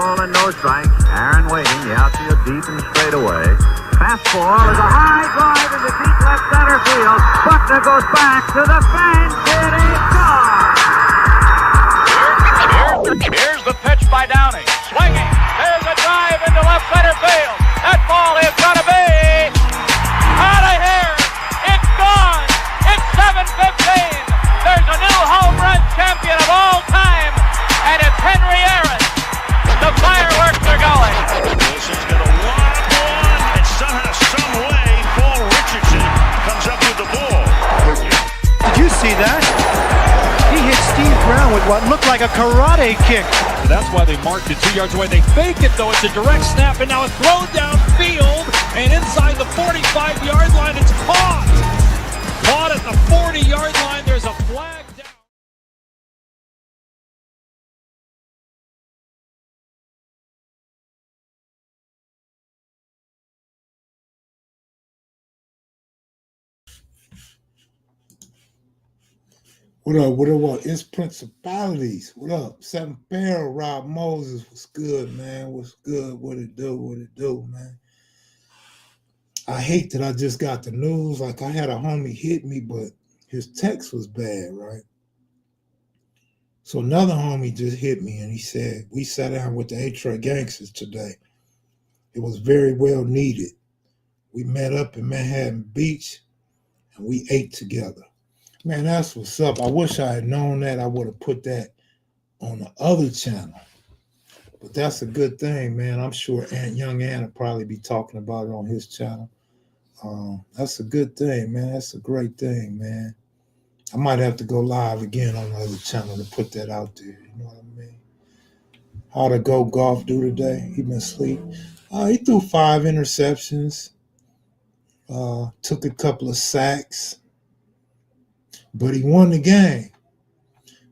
ball and no strikes. Aaron waiting, the outfield deep and straight away. Fastball is a high drive into deep left center field. Buckner goes back to the fence. It is gone. Here's the pitch by Downing. Swinging. There's a drive into left center field. That ball is going to be out of here. It's gone. It's 7:15. There's a new home run champion of all time, and it's Henry Aaron. The fireworks are going. Wilson's got a wide one, and somehow, some way, Paul Richardson comes up with the ball. Did you see that? He hit Steve Brown with what looked like a karate kick. That's why they marked it 2 yards away. They fake it, though. It's a direct snap, and now it's thrown downfield, and inside the 45-yard line, it's caught. Caught at the 40-yard line. There's a flag down. What up? What up? It's Principalities. What up? Seven Barrel, Rob Moses. What's good, man? What's good? What it do, man? I hate that I just got the news. Like, I had a homie hit me, but his text was bad, right? So another homie just hit me, and he said, we sat down with the A-Track Gangsters today. It was very well needed. We met up in Manhattan Beach, and we ate together. Man, that's what's up. I wish I had known that. I would have put that on the other channel. But that's a good thing, man. I'm sure Young Ann will probably be talking about it on his channel. That's a good thing, man. That's a great thing, man. I might have to go live again on the other channel to put that out there. You know what I mean? How to go golf do today? He been asleep. He threw 5 interceptions. Took a couple of sacks. But he won the game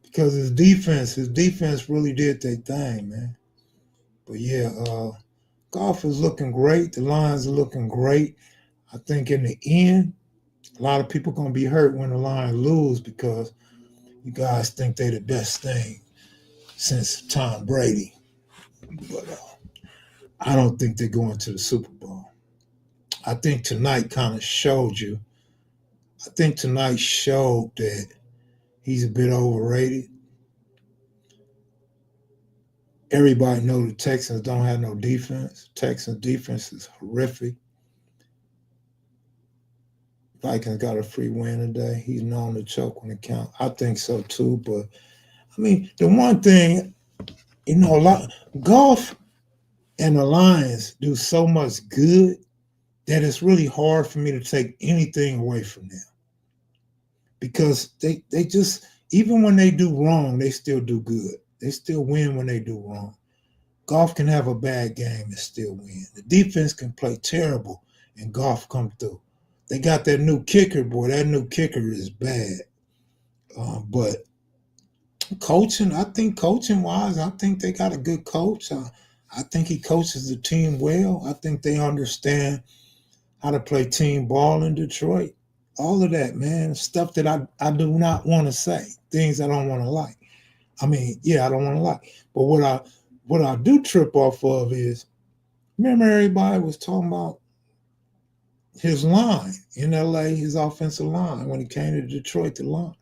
because his defense really did their thing, man. But yeah, golf is looking great. The Lions are looking great. I think in the end, a lot of people going to be hurt when the Lions lose because you guys think they're the best thing since Tom Brady. But I don't think they're going to the Super Bowl. I think tonight kind of showed you. I think tonight showed that he's a bit overrated. Everybody know the Texans don't have no defense. Texans defense is horrific. Vikings got a free win today. He's known to choke when it counts. I think so too. But I mean, the one thing, golf and the Lions do so much good that it's really hard for me to take anything away from them. Because they just, even when they do wrong, they still do good. They still win when they do wrong. Golf can have a bad game and still win. The defense can play terrible and golf come through. They got that new kicker, boy. That new kicker is bad. But coaching, I think coaching-wise, I think they got a good coach. I think he coaches the team well. I think they understand how to play team ball in Detroit. All of that, man, stuff that I do not want to say, things I don't want to like. I mean, yeah, I don't want to like. But what I do trip off of is, remember everybody was talking about his line in L.A., his offensive line, when he came to Detroit, the line.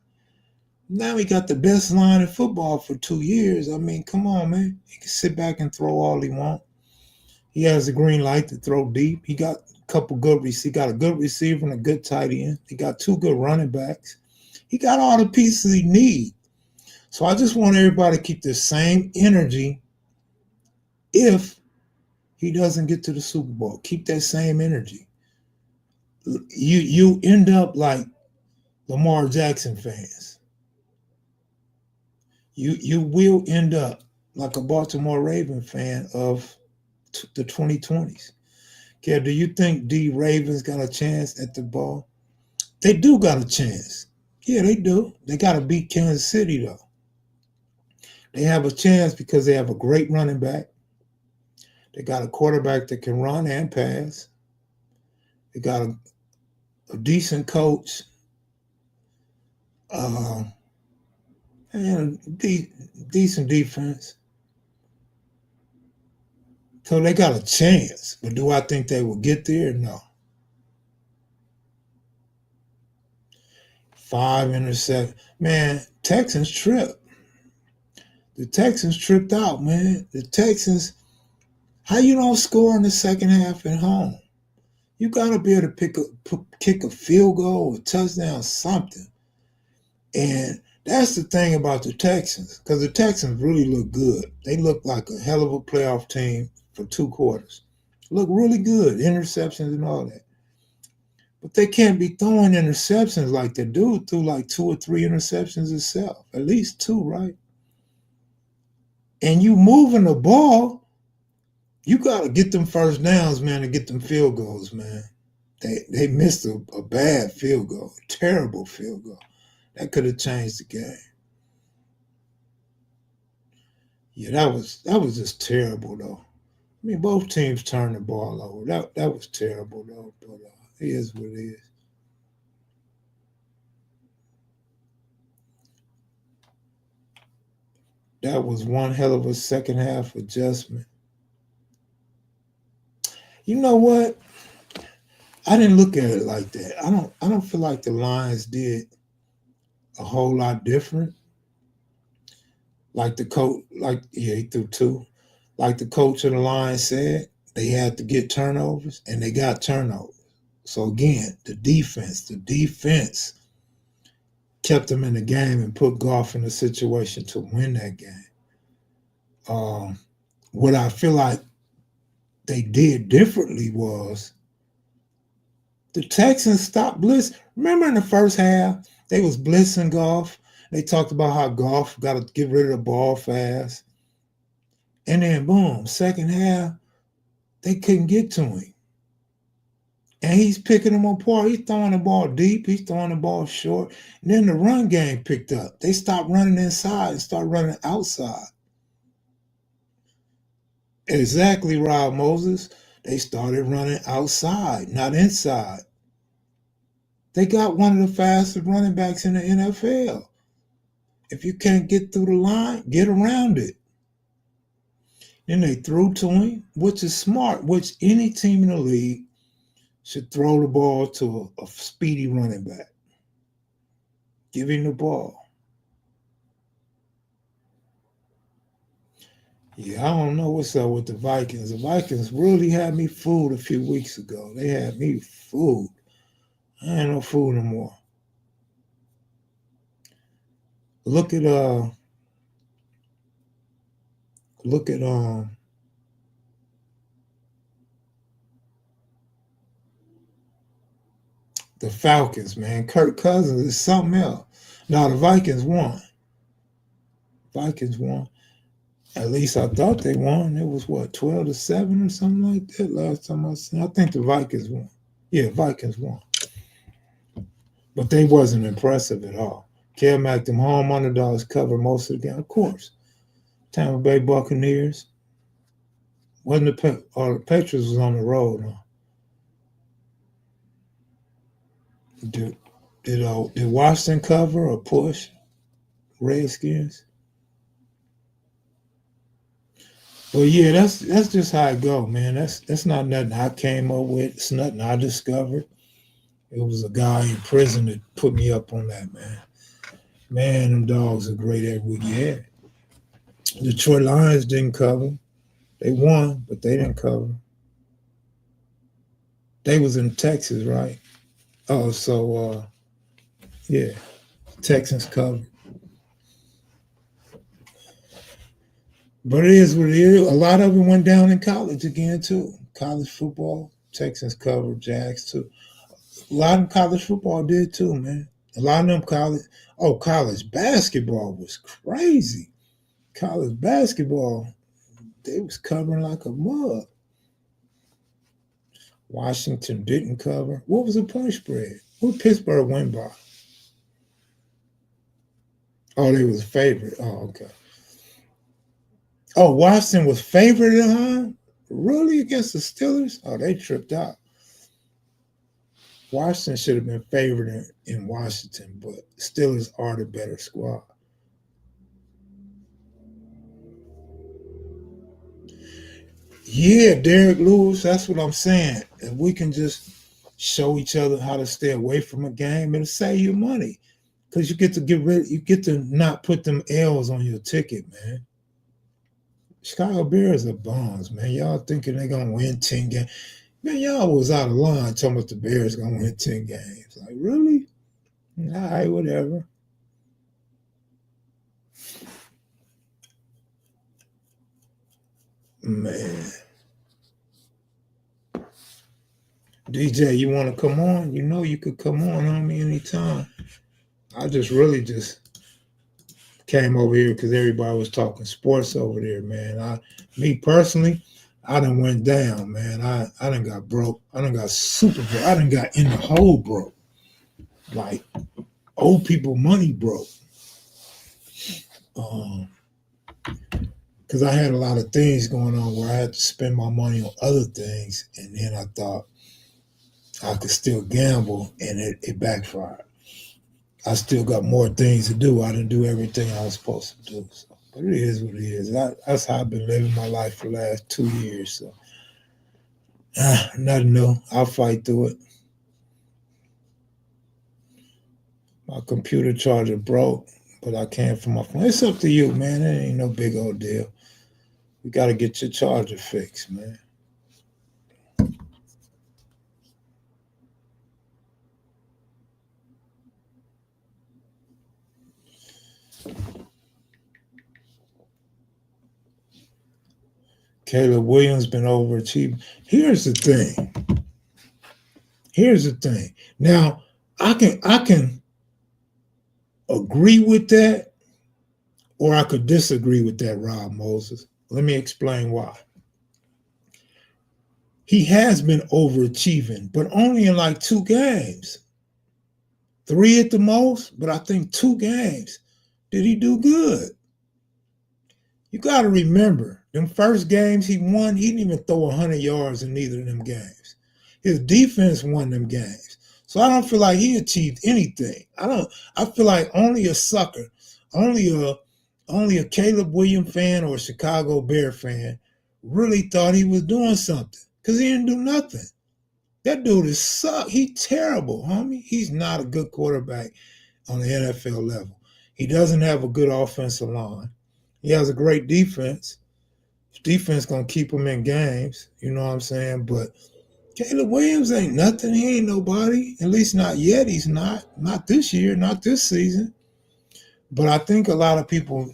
Now he got the best line in football for 2 years. I mean, come on, man. He can sit back and throw all he wants. He has a green light to throw deep. He got couple good receivers. He got a good receiver and a good tight end. He got 2 good running backs. He got all the pieces he needs. So I just want everybody to keep the same energy if he doesn't get to the Super Bowl. Keep that same energy. You end up like Lamar Jackson fans. You will end up like a Baltimore Raven fan of the 2020s. Yeah, do you think D Ravens got a chance at the ball? They do got a chance. Yeah, they do. They got to beat Kansas City, though. They have a chance because they have a great running back. They got a quarterback that can run and pass. They got a decent coach. And a decent defense. So they got a chance. But do I think they will get there? No. 5 interceptions. Man, Texans tripped. The Texans tripped out, man. The Texans, how you don't score in the second half at home? You got to be able to kick a field goal, a touchdown, something. And that's the thing about the Texans, because the Texans really look good. They look like a hell of a playoff team for 2 quarters. Look really good, interceptions and all that. But they can't be throwing interceptions like they do, through like 2 or 3 interceptions itself. At least 2, right? And you moving the ball, you got to get them first downs, man, and get them field goals, man. They missed a bad field goal, a terrible field goal. That could have changed the game. Yeah, that was just terrible, though. I mean, both teams turned the ball over. That was terrible, though. But it is what it is. That was one hell of a second half adjustment. You know what? I didn't look at it like that. I don't feel like the Lions did a whole lot different. Like the coach, he threw 2. Like the coach of the Lions said, they had to get turnovers, and they got turnovers. So again, the defense kept them in the game and put Goff in a situation to win that game. What I feel like they did differently was the Texans stopped blitz. Remember in the first half, they was blitzing Goff. They talked about how Goff got to get rid of the ball fast. And then, boom, second half, they couldn't get to him. And he's picking them apart. He's throwing the ball deep. He's throwing the ball short. And then the run game picked up. They stopped running inside and started running outside. Exactly, Rob Moses. They started running outside, not inside. They got one of the fastest running backs in the NFL. If you can't get through the line, get around it. Then they threw to him, which is smart, which any team in the league should throw the ball to a speedy running back. Give him the ball. Yeah, I don't know what's up with the Vikings. The Vikings really had me fooled a few weeks ago. They had me fooled. I ain't no fool no more. Look at the Falcons, man. Kirk Cousins is something else. Now the Vikings won. At least I thought they won. It was 12-7 or something like that last time I seen. I think the Vikings won. Yeah, Vikings won. But they wasn't impressive at all. Kel Mack, them home underdogs cover most of the game. Of course. Tampa Bay Buccaneers. Wasn't the Patriots was on the road, huh? Did Washington cover or push Redskins? Well, yeah, that's just how it go, man. That's not nothing I came up with. It's nothing I discovered. It was a guy in prison that put me up on that, man. Man, them dogs are great every week. Yeah. Detroit Lions didn't cover. They won, but they didn't cover. They was in Texas, right? Oh, so, yeah, Texans covered. But it is what it is. A lot of them went down in college again, too. College football, Texans covered, Jags, too. A lot of college football did, too, man. A lot of them college basketball was crazy. College basketball, they was covering like a mug. Washington didn't cover. What was the point spread? What Pittsburgh win by? Oh, they was favored. Oh, okay. Oh, Washington was favored at home? Really, against the Steelers? Oh, they tripped out. Washington should have been favored in Washington, but Steelers are the better squad. Yeah, Derek Lewis, that's what I'm saying. If we can just show each other how to stay away from a game, it'll save you money. Because you get to not put them L's on your ticket, man. Chicago Bears are bums, man. Y'all thinking they're going to win 10 games. Man, y'all was out of line talking about the Bears going to win 10 games. Like, really? All right, whatever. Man. DJ, you want to come on? You know you could come on me anytime. I really came over here because everybody was talking sports over there, man. Me personally, I done went down, man. I done got broke. I done got super broke. I done got in the hole broke. Like old people money broke. Because I had a lot of things going on where I had to spend my money on other things, and then I thought I could still gamble, and it backfired. I still got more things to do. I didn't do everything I was supposed to do. So, but it is what it is. That's how I've been living my life for the last 2 years. So nothing new. I'll fight through it. My computer charger broke, but I can't from my phone. It's up to you, man. It ain't no big old deal. You got to get your charger fixed, man. Caleb Williams been overachieving. Here's the thing. Now, I can agree with that, or I could disagree with that, Rob Moses. Let me explain why. He has been overachieving, but only in like 2 games. 3 at the most, but I think 2 games did he do good. You got to remember, them first games he won, he didn't even throw 100 yards in neither of them games. His defense won them games. So I don't feel like he achieved anything. I feel like only a sucker, only a Caleb Williams fan or a Chicago Bear fan really thought he was doing something, because he didn't do nothing. That dude is suck. He's terrible, homie. He's not a good quarterback on the NFL level. He doesn't have a good offensive line. He has a great defense. His defense going to keep him in games. You know what I'm saying? But Caleb Williams ain't nothing. He ain't nobody. At least not yet. He's not. Not this year. Not this season. But I think a lot of people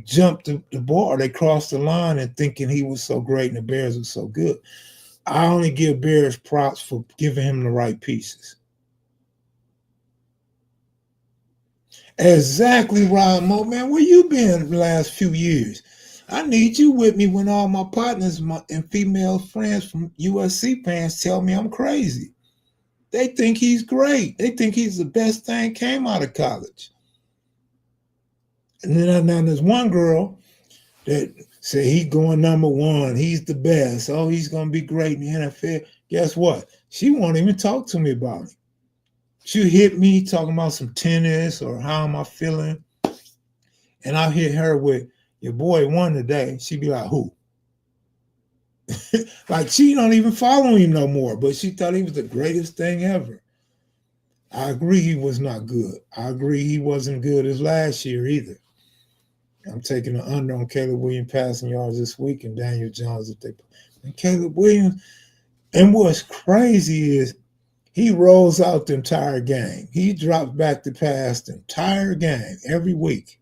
jumped the bar. They crossed the line and thinking he was so great and the Bears were so good. I only give Bears props for giving him the right pieces. Exactly, Rob Mo, man. Where you been the last few years? I need you with me when all my partners and female friends from USC fans tell me I'm crazy. They think he's great. They think he's the best thing came out of college. And then now there's one girl that said he's going number 1. He's the best. Oh, he's going to be great in the NFL. Guess what? She won't even talk to me about it. She'll hit me talking about some tennis or how am I feeling. And I'll hit her with, your boy won today. She'd be like, who? Like she don't even follow him no more, but she thought he was the greatest thing ever. I agree he was not good. I agree he wasn't good as last year either. I'm taking the under on Caleb Williams passing yards this week and Daniel Jones. And Caleb Williams, and what's crazy is he rolls out the entire game. He drops back to pass the entire game every week.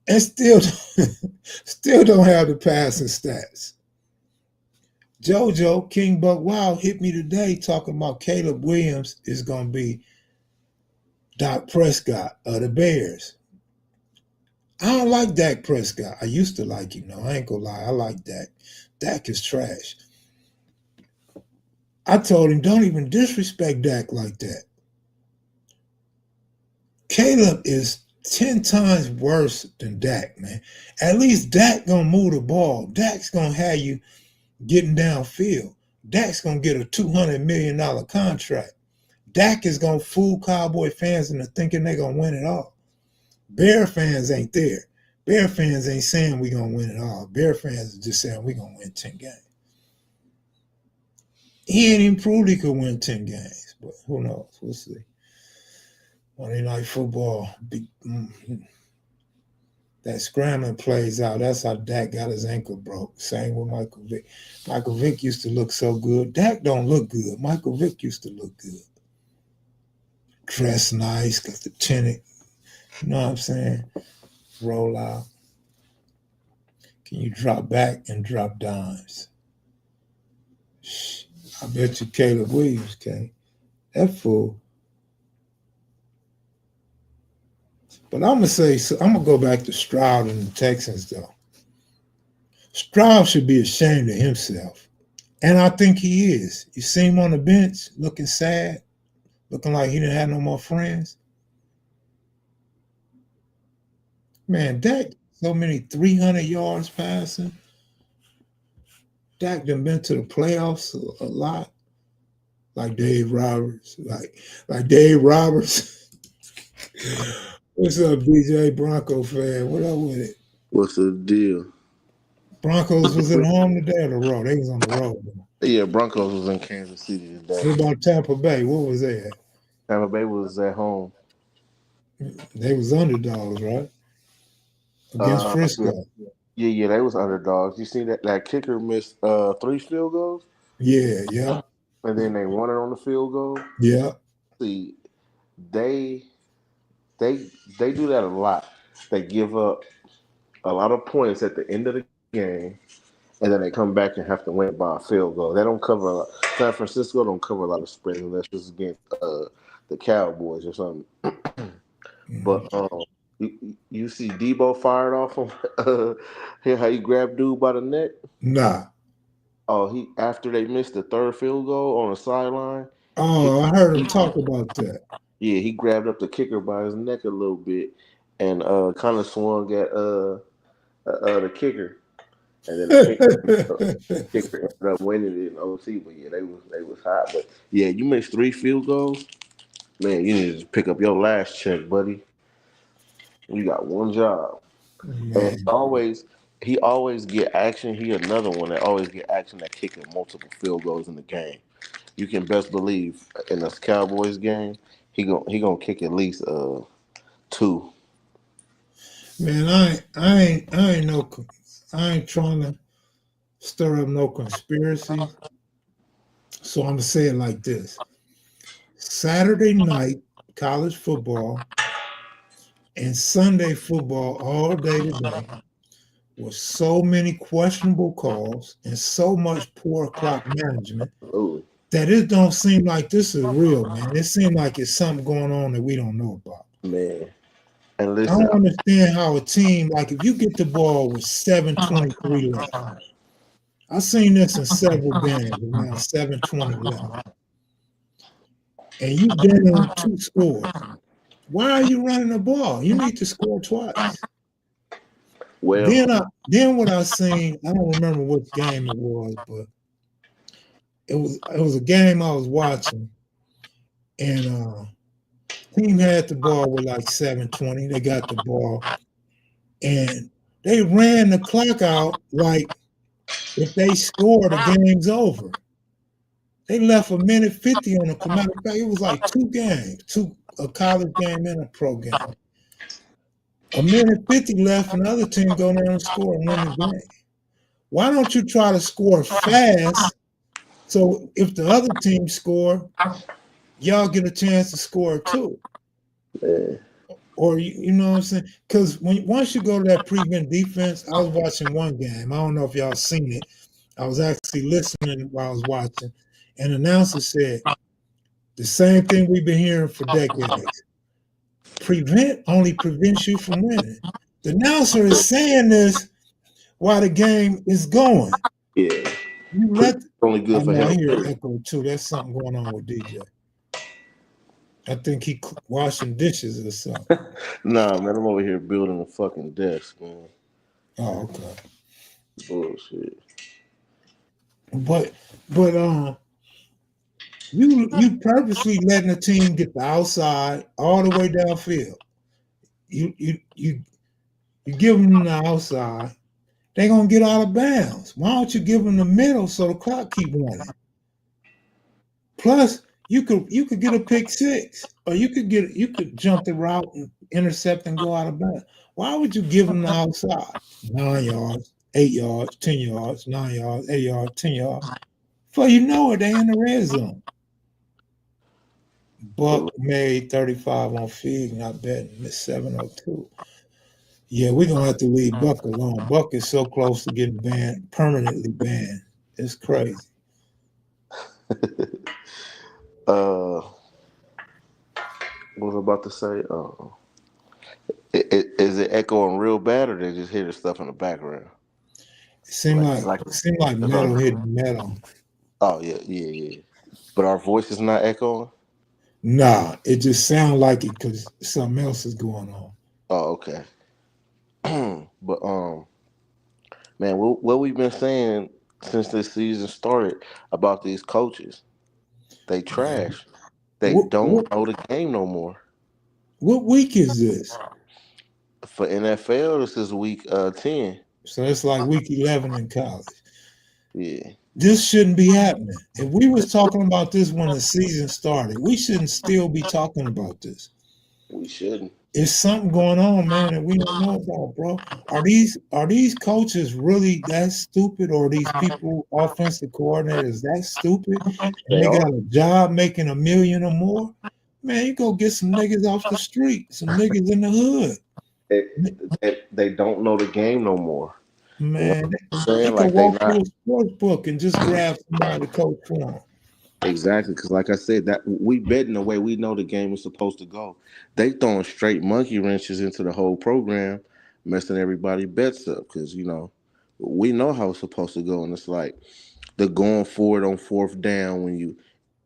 And still don't have the passing stats. JoJo, King Buck Wild, hit me today talking about Caleb Williams is going to be Dak Prescott of the Bears. I don't like Dak Prescott. I used to like him. No, I ain't going to lie. I like Dak. Dak is trash. I told him, don't even disrespect Dak like that. Caleb is 10 times worse than Dak, man. At least Dak going to move the ball. Dak's going to have you getting downfield. Dak's going to get a $200 million contract. Dak is going to fool Cowboy fans into thinking they're going to win it all. Bear fans ain't there. Bear fans ain't saying we're going to win it all. Bear fans are just saying we're going to win 10 games. He ain't even proved he could win 10 games, but who knows? We'll see. Monday Night Football, that scrambling plays out. That's how Dak got his ankle broke. Same with Michael Vick. Michael Vick used to look so good. Dak don't look good. Michael Vick used to look good. Dress nice, got the tenant. You know what I'm saying? Roll out. Can you drop back and drop dimes? I bet you Caleb Williams can. That fool. But I'm going to say, so I'm going to go back to Stroud and the Texans, though. Stroud should be ashamed of himself. And I think he is. You see him on the bench looking sad, looking like he didn't have no more friends. Man, Dak, so many 300 yards passing. Dak done been to the playoffs a lot. Like Dave Roberts. Like Dave Roberts. What's up, DJ Bronco fan? What up with it? What's the deal? Broncos was at home today or the road? They was on the road. Yeah, Broncos was in Kansas City today. What about Tampa Bay? What was they at? Tampa Bay was at home. They was underdogs, right? Against Frisco. Yeah, they was underdogs. You see that kicker missed 3 field goals? Yeah. And then they won it on the field goal. Yeah. See, they do that a lot. They give up a lot of points at the end of the game, and then they come back and have to win by a field goal. They don't cover a lot. San Francisco don't cover a lot of spreads unless it's against the Cowboys or something. But you see Debo fired off on hear how he grabbed dude by the neck? Nah. Oh, after they missed the 3rd field goal on the sideline. Oh, I heard him talk about that. Yeah, he grabbed up the kicker by his neck a little bit and kind of swung at the kicker. And then the kicker ended up winning it in OT. But yeah, they was hot. But yeah, you missed 3 field goals. Man, you need to pick up your last check, buddy. You got one job. Man. And he always get action. He another one that always get action that kicking multiple field goals in the game. You can best believe in this Cowboys game, he gonna kick at least 2. Man, I ain't trying to stir up no conspiracy. So I'm gonna say it like this. Saturday night college football and Sunday football all day today with so many questionable calls and so much poor clock management that it don't seem like this is real, man. It seems like it's something going on that we don't know about. Man. And listen, I don't understand how a team, like if you get the ball with 7:23 left, I've seen this in several games around 7:20 left, and you down 2 scores. Why are you running the ball? You need to score twice. well, Then what I seen, I don't remember what game it was, but it was a game I was watching, and team had the ball with like 7:20. They got the ball, and they ran the clock out like if they score, the game's over. They left 1:50 on the clock. It was like 2 games, a college game and a pro game. 1:50 left, and the other team go down and score and win the game. Why don't you try to score fast so if the other team score, y'all get a chance to score too? Or you know what I'm saying? Because once you go to that prevent defense, I was watching one game. I don't know if y'all seen it. I was actually listening while I was watching. And the announcer said the same thing we've been hearing for decades. Prevent only prevents you from winning. The announcer is saying this while the game is going. yeah, You let only good for I him. hear echo too. There's something going on with DJ. I think he washing dishes or something. Nah, man, I'm over here building a fucking desk, man. Oh, okay. Bullshit. But you purposely letting the team get the outside all the way downfield. You You give them the outside, they're gonna get out of bounds. Why don't you give them the middle so the clock keep running? Plus, you could get a pick six, or you could jump the route and intercept and go out of bounds. Why would you give them the outside? 9 yards, 8 yards, 10 yards, 9 yards, 8 yards, 10 yards. Before you know it, they in the red zone. Buck made 35 on feed, not betting, missed 702. Yeah, we're gonna have to leave Buck alone. Buck is so close to getting banned, permanently banned. It's crazy. What was I about to say? Is it echoing real bad, or they just hear the stuff in the background? It seemed like metal hitting metal. Oh yeah. But our voice is not echoing. Nah, it just sounds like it because something else is going on. Oh, okay. But man, what we've been saying since this season started about these coaches, they trash. They don't know the game no more. What week is this? For NFL, this is week 10. So it's like week 11 in college. Yeah. This shouldn't be happening. If we was talking about this when the season started, we shouldn't still be talking about this. We shouldn't. There's something going on, man, that we don't know about, bro. Are these coaches really that stupid, or are these people, offensive coordinators, that stupid? And they got a job making $1 million or more? Man, you go get some niggas off the street, some niggas in the hood. They don't know the game no more. Man, they can walk through a sports book and just grab somebody to coach for them. Exactly, because like I said, that we betting the way we know the game is supposed to go. They throwing straight monkey wrenches into the whole program, messing everybody bets up. Because we know how it's supposed to go, and it's like the going forward on fourth down when you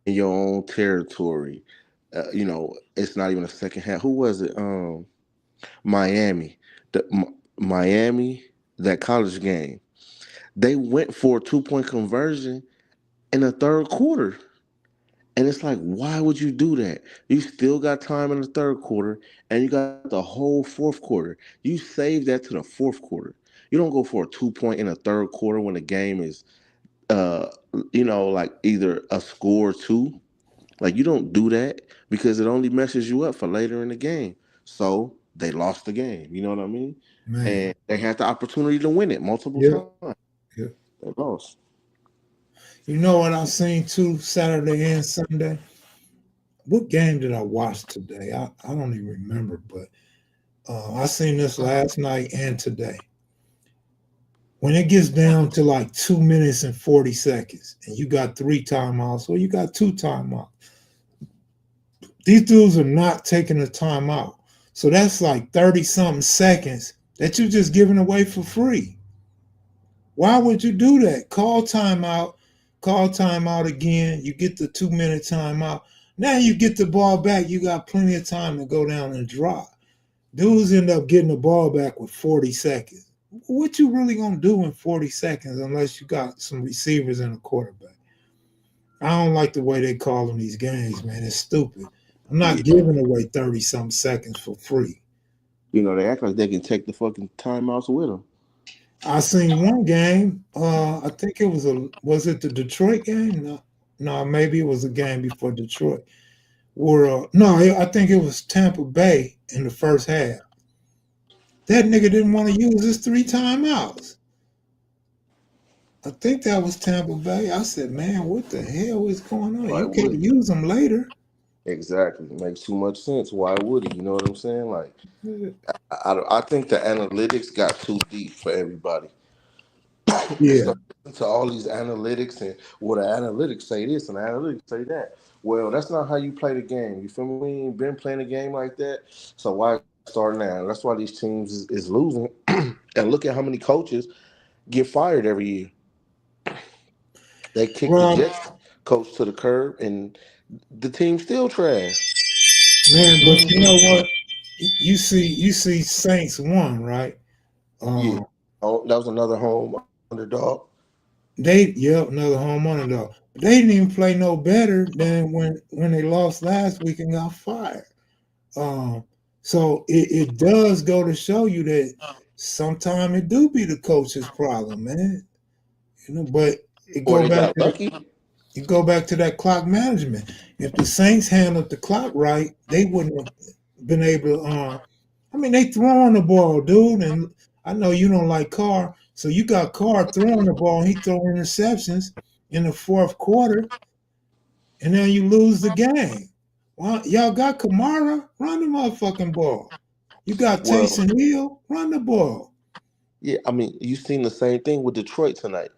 in your own territory. It's not even a second half. Who was it? Miami. Miami, that college game. They went for a 2-point conversion in the third quarter. And it's like, why would you do that? You still got time in the third quarter, and you got the whole fourth quarter. You save that to the fourth quarter. You don't go for a 2-point in the third quarter when the game is, like either a score or two. Like, you don't do that because it only messes you up for later in the game. So they lost the game. You know what I mean? Man. And they had the opportunity to win it multiple times. Yeah. They lost. You know what I've seen too, Saturday and Sunday? What game did I watch today? I don't even remember, but I seen this last night and today. When it gets down to like 2 minutes and 40 seconds and you got 3 timeouts or you got 2 timeouts, these dudes are not taking a timeout. So that's like 30-something seconds that you're just giving away for free. Why would you do that? Call timeout again. You get the 2-minute timeout. Now you get the ball back. You got plenty of time to go down and drop. Dudes end up getting the ball back with 40 seconds. What you really going to do in 40 seconds unless you got some receivers and a quarterback? I don't like the way they call them these games, man. It's stupid. I'm not giving away 30-something seconds for free. They act like they can take the fucking timeouts with them. I seen one game. I think it was it the Detroit game? No, maybe it was a game before Detroit. I think it was Tampa Bay in the first half. That nigga didn't want to use his 3 timeouts. I think that was Tampa Bay. I said, man, what the hell is going on? You can't use them later. Exactly. It makes too much sense. Why would he? You know what I'm saying? Like, I think the analytics got too deep for everybody. Yeah. To all these analytics and the analytics say this and the analytics say that. Well, that's not how you play the game. You feel me? We ain't been playing a game like that. So why start now? That's why these teams is losing. And look at how many coaches get fired every year. They kick the Jets coach to the curb, and the team still trash. Man, but you know what? You see Saints won, right? Yeah. Oh, that was another home underdog. Another home underdog. They didn't even play no better than when they lost last week and got fired. So it does go to show you that sometimes it do be the coach's problem, man. But it Or go they back got to lucky. you go back to that clock management. If the Saints handled the clock right, they wouldn't have been able to. I mean, they throwing the ball, dude, and I know you don't like Carr, so you got Carr throwing the ball. He throwing interceptions in the fourth quarter, and then you lose the game. Well, y'all got Kamara, run the motherfucking ball. You got Well, Taysom Hill, run the ball. yeah, I mean, you seen the same thing with Detroit tonight.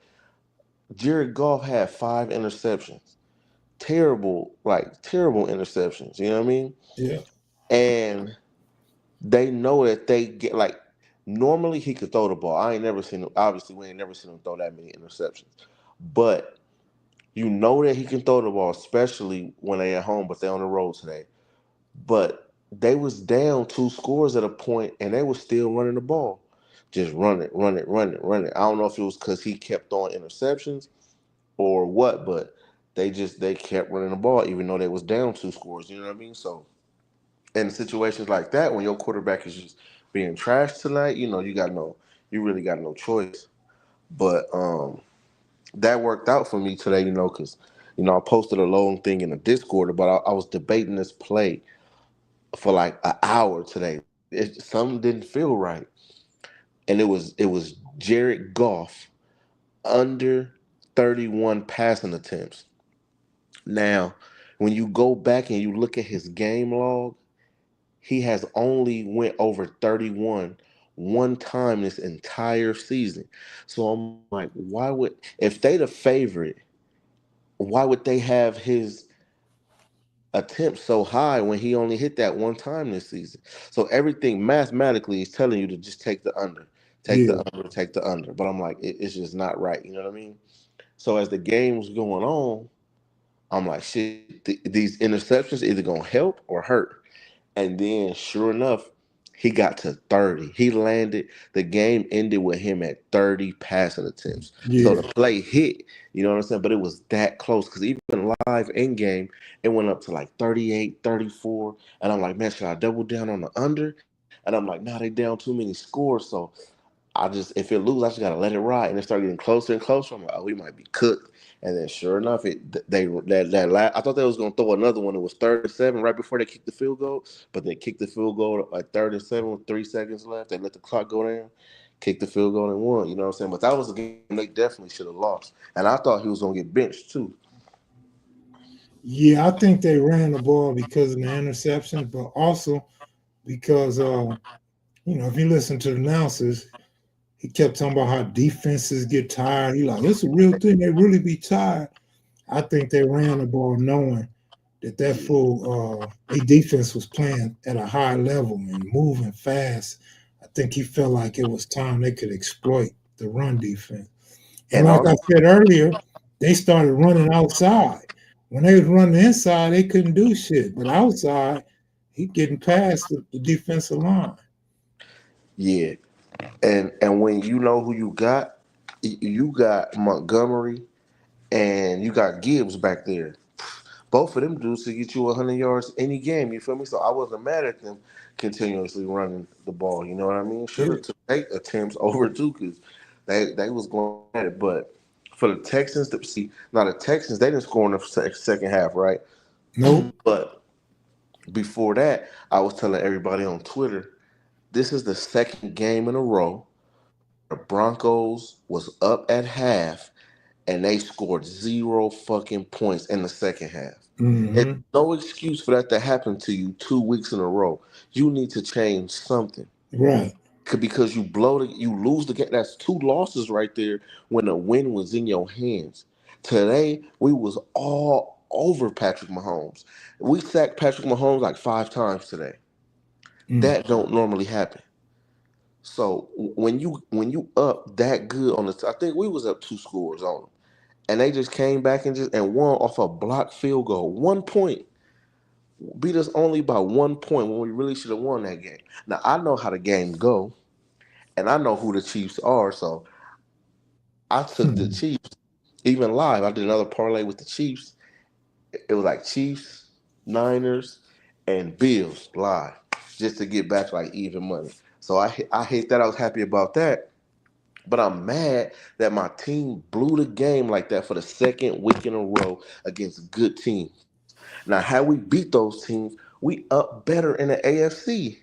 Jared Goff had 5 interceptions. Terrible interceptions. You know what I mean? Yeah, And they know that they get like normally he could throw the ball. I ain't never seen him. Obviously, we ain't never seen him throw that many interceptions. But you know that he can throw the ball, especially when they at home, but they on the road today. But they was down 2 scores at a point, and they was still running the ball, just run it, run it, run it, run it. I don't know if it was because he kept throwing interceptions or what, but they kept running the ball even though they was down 2 scores. You know what I mean? So in situations like that, when your quarterback is just being trashed tonight, you really got no choice. But that worked out for me today, because I posted a long thing in the Discord, but I was debating this play for like an hour today. Something didn't feel right, and it was Jared Goff under 31 passing attempts. Now, when you go back and you look at his game log, he has only went over 31 one time this entire season. So I'm like, if they the favorite, why would they have his attempts so high when he only hit that one time this season? So everything mathematically is telling you to just take the under, take yeah, the under, take the under. But I'm like, it's just not right. You know what I mean? So as the game was going on, I'm like, shit, these interceptions either gonna help or hurt. And then, sure enough, he got to 30. He landed. The game ended with him at 30 passing attempts. So yeah. the play hit, you know what I'm saying? But it was that close because even live in game, it went up to like 38, 34. And I'm like, man, should I double down on the under? And I'm like, nah, they down too many scores. So if it lose, I just gotta let it ride. And it started getting closer and closer. I'm like, oh, we might be cooked. And then, sure enough, I thought they was gonna throw another one. It was 37 right before they kicked the field goal, but they kicked the field goal at 37 with 3 seconds left. They let the clock go down, kicked the field goal and won. You know what I'm saying? But that was a game they definitely should have lost. And I thought he was gonna get benched too. Yeah, I think they ran the ball because of the interceptions, but also because if you listen to the announcers, he kept talking about how defenses get tired. He like, it's a real thing. They really be tired. I think they ran the ball knowing that full a defense was playing at a high level and moving fast. I think he felt like it was time they could exploit the run defense. And And like I also, said earlier, they started running outside. When they was running inside, they couldn't do shit. But outside, he getting past the defensive line. yeah. And when you know who you got Montgomery and you got Gibbs back there. Both of them dudes to get you 100 yards any game. You feel me? So I wasn't mad at them continuously running the ball. You know what I mean? Should Yeah. have took 8 attempts over 2 because they was going at it. But for the Texans to see, now the Texans, they didn't score in the second half, right? Nope. But before that, I was telling everybody on Twitter, this is the second game in a row the Broncos was up at half and they scored 0 fucking points in the second half. It's Mm-hmm. no excuse for that to happen to you 2 weeks in a row. You need to change something Right. because you lose the game. That's 2 losses right there when the win was in your hands. Today we was all over Patrick Mahomes. We sacked Patrick Mahomes like 5 times today. Mm. That don't normally happen. So when you up that good on I think we was up 2 scores on them, and they just came back and won off a blocked field goal. 1 point. Beat us only by 1 point when we really should have won that game. Now I know how the game go, and I know who the Chiefs are, so I took the Hmm. Chiefs. Even live, I did another parlay with the Chiefs. It was like Chiefs, Niners, and Bills live, just to get back like even money. So I hate that. I was happy about that. But I'm mad that my team blew the game like that for the second week in a row against good teams. Now, how we beat those teams, we up better in the AFC.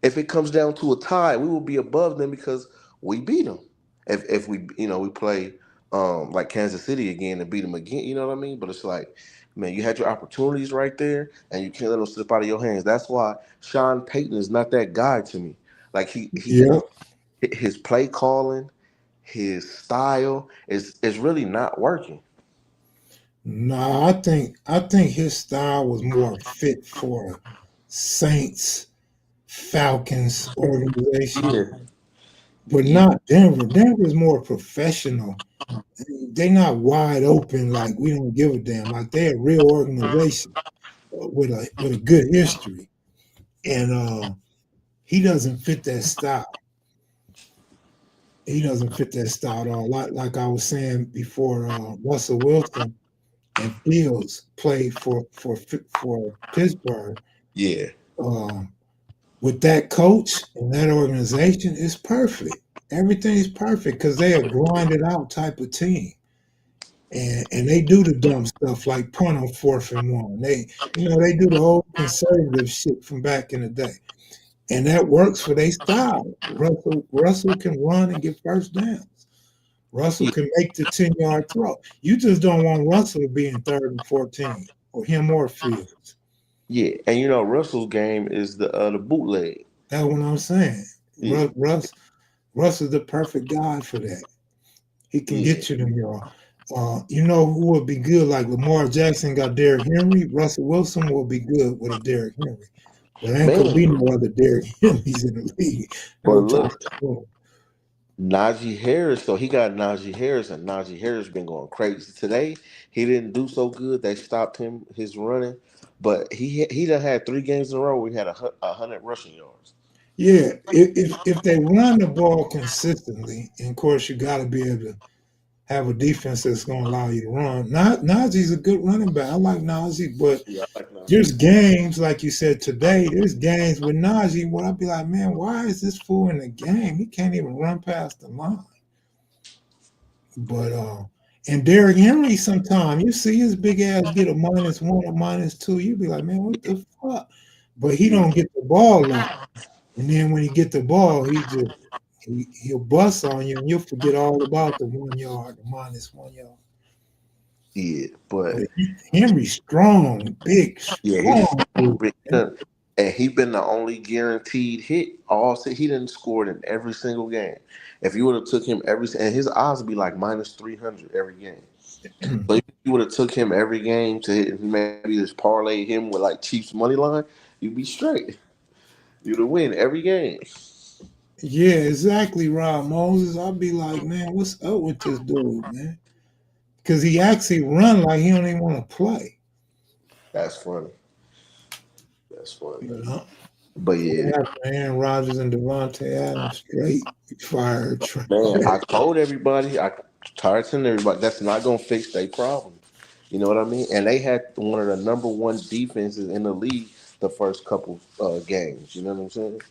If it comes down to a tie, we will be above them because we beat them. If we we play like Kansas City again and beat them again, you know what I mean? But it's like, man, you had your opportunities right there, and you can't let them slip out of your hands. That's why Sean Payton is not that guy to me. Like Yeah. his play calling, his style is really not working. No, I think his style was more fit for Saints, Falcons organization, Yeah, but not Denver. Denver's more professional. They're not wide open like we don't give a damn. Like they're a real organization with a good history, and he doesn't fit that style. He doesn't fit that style at all. Like I was saying before, Russell Wilson and Fields played for Pittsburgh. yeah, Um, with that coach and that organization, it's perfect. Everything is perfect because they are grinded out type of team. And they do the dumb stuff like punt on 4th and 1. They do the old conservative shit from back in the day. And that works for their style. Russell can run and get first downs. Russell can make the 10-yard throw. You just don't want Russell to be in 3rd and 14 or him or Fields. yeah. And Russell's game is the bootleg. That's what I'm saying. Yeah. Russ is the perfect guy for that. He can Yeah. get you them, y'all. You know who would be good? Like Lamar Jackson got Derrick Henry. Russell Wilson will be good with a Derrick Henry. There ain't gonna be no other Derrick Henrys in the league. But No look, time. Najee Harris. So he got Najee Harris, and Najee Harris been going crazy today. He didn't do so good. They stopped his running, but he done had 3 games in a row where he had 100 rushing yards. Yeah, if they run the ball consistently, and of course you got to be able to have a defense that's going to allow you to run. Najee's a good running back. I like Najee, but Yeah, I like Najee. there's games, like you said today, there's games with Najee where I'd be like, man, why is this fool in the game? He can't even run past the line. But and Derrick Henry, sometimes you see his big ass get a -1 or -2, you be like, man, what the fuck? But he don't get the ball up. And then when he get the ball, he'll bust on you and you'll forget all about the 1 yard, the -1 yard. Yeah, but Henry's strong, big, yeah, strong. and he been the only guaranteed hit all. He didn't score in every single game. If you would have took him and his odds would be like -300 every game. So if you would have took him every game to hit, maybe just parlay him with like Chiefs money line, you'd be straight. You'd win every game. Yeah, exactly, Rob Moses. I'd be like, man, what's up with this dude, man? Because he actually run like he don't even want to play. That's funny. That's funny. You know? But yeah, Aaron Rodgers and Devontae Adams straight fired. man, I told everybody, I tired telling everybody that's not gonna fix their problem. You know what I mean? And they had one of the number 1 defenses in the league the first couple games. You know what I'm saying?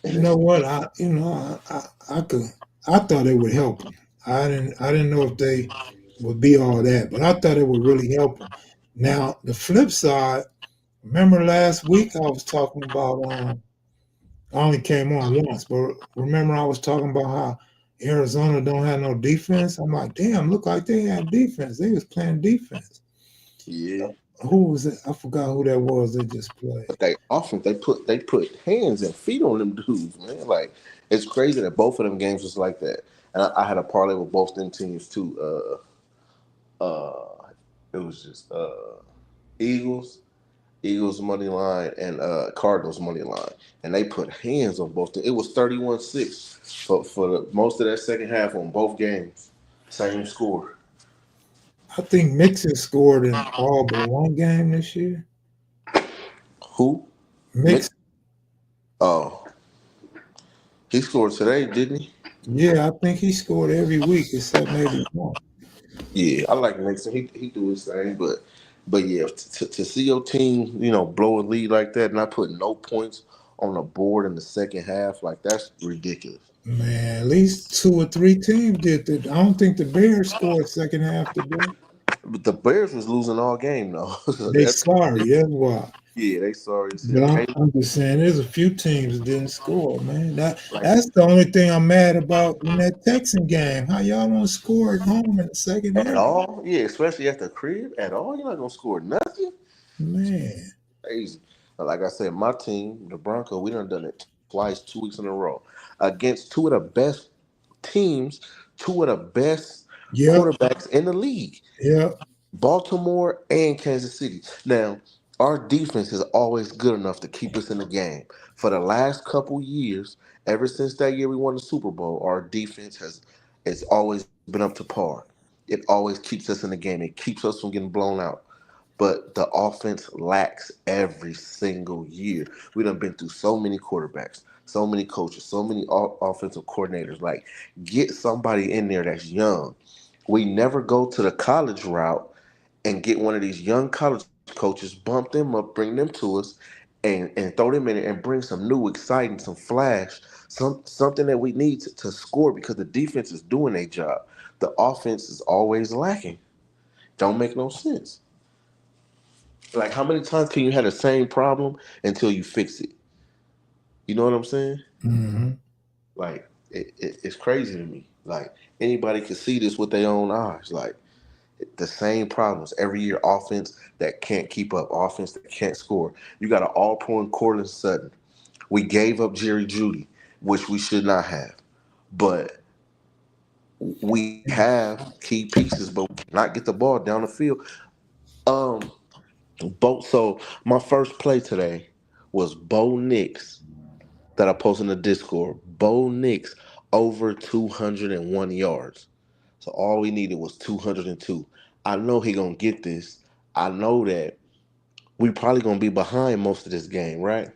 You know what? I thought it would help him. I didn't know if they would be all that, but I thought it would really help him. Now the flip side, remember last week I was talking about I only came on once, but remember I was talking about how Arizona don't have no defense. I'm like, damn, look like they had defense. They was playing defense. Yeah. Who was it? I forgot who that was that just played. But they often they put hands and feet on them dudes, man. Like it's crazy that both of them games was like that. And I had a parlay with both them teams too. It was just Eagles money line and Cardinals money line, and they put hands on both. It was 31-6 for most of that second half on both games. Same score. I think Mixon scored in all but one game this year. Who? Mixon. Oh, he scored today, didn't he? Yeah, I think he scored every week except maybe one. Yeah, I like Mixon. He do his thing, but yeah, to see your team, blow a lead like that, not putting no points on the board in the second half, like that's ridiculous. Man, at least 2 or 3 teams did that. I don't think the Bears scored second half today. But the Bears was losing all game though. So They sorry, that's why. they sorry as But hell. I'm just saying, there's a few teams that didn't score, man. Like, That's the only thing I'm mad about in that Texan game. How y'all don't score at home in the second at half? all, yeah, especially at the crib at all. You're not gonna score nothing. Man, Crazy. But like I said, my team, the Broncos, we done it twice, 2 weeks in a row against two of the best teams, two of the best yeah, quarterbacks in the league. yeah. Baltimore and Kansas City. Now, our defense is always good enough to keep us in the game. For the last couple years, ever since that year we won the Super Bowl, our defense has always been up to par. It always keeps us in the game. It keeps us from getting blown out. But the offense lacks every single year. We done been through so many quarterbacks, so many coaches, so many offensive coordinators. Like, get somebody in there that's young. We never go to the college route and get one of these young college coaches, bump them up, bring them to us, and throw them in it and bring some new, exciting, some flash, something that we need to score because the defense is doing their job. The offense is always lacking. Don't make no sense. Like, how many times can you have the same problem until you fix it? You know what I'm saying? Mm-hmm. Like, it's crazy to me. Like, anybody can see this with their own eyes. Like, the same problems every year. Offense that can't keep up. Offense that can't score. You got an all-pro in Cortland Sutton. We gave up Jerry Jeudy, which we should not have. But we have key pieces, but we cannot get the ball down the field. So my first play today was Bo Nix that I posted in the Discord. Bo Nix over 201 yards. So all we needed was 202. I know he gonna get this. I know that we probably gonna be behind most of this game, right?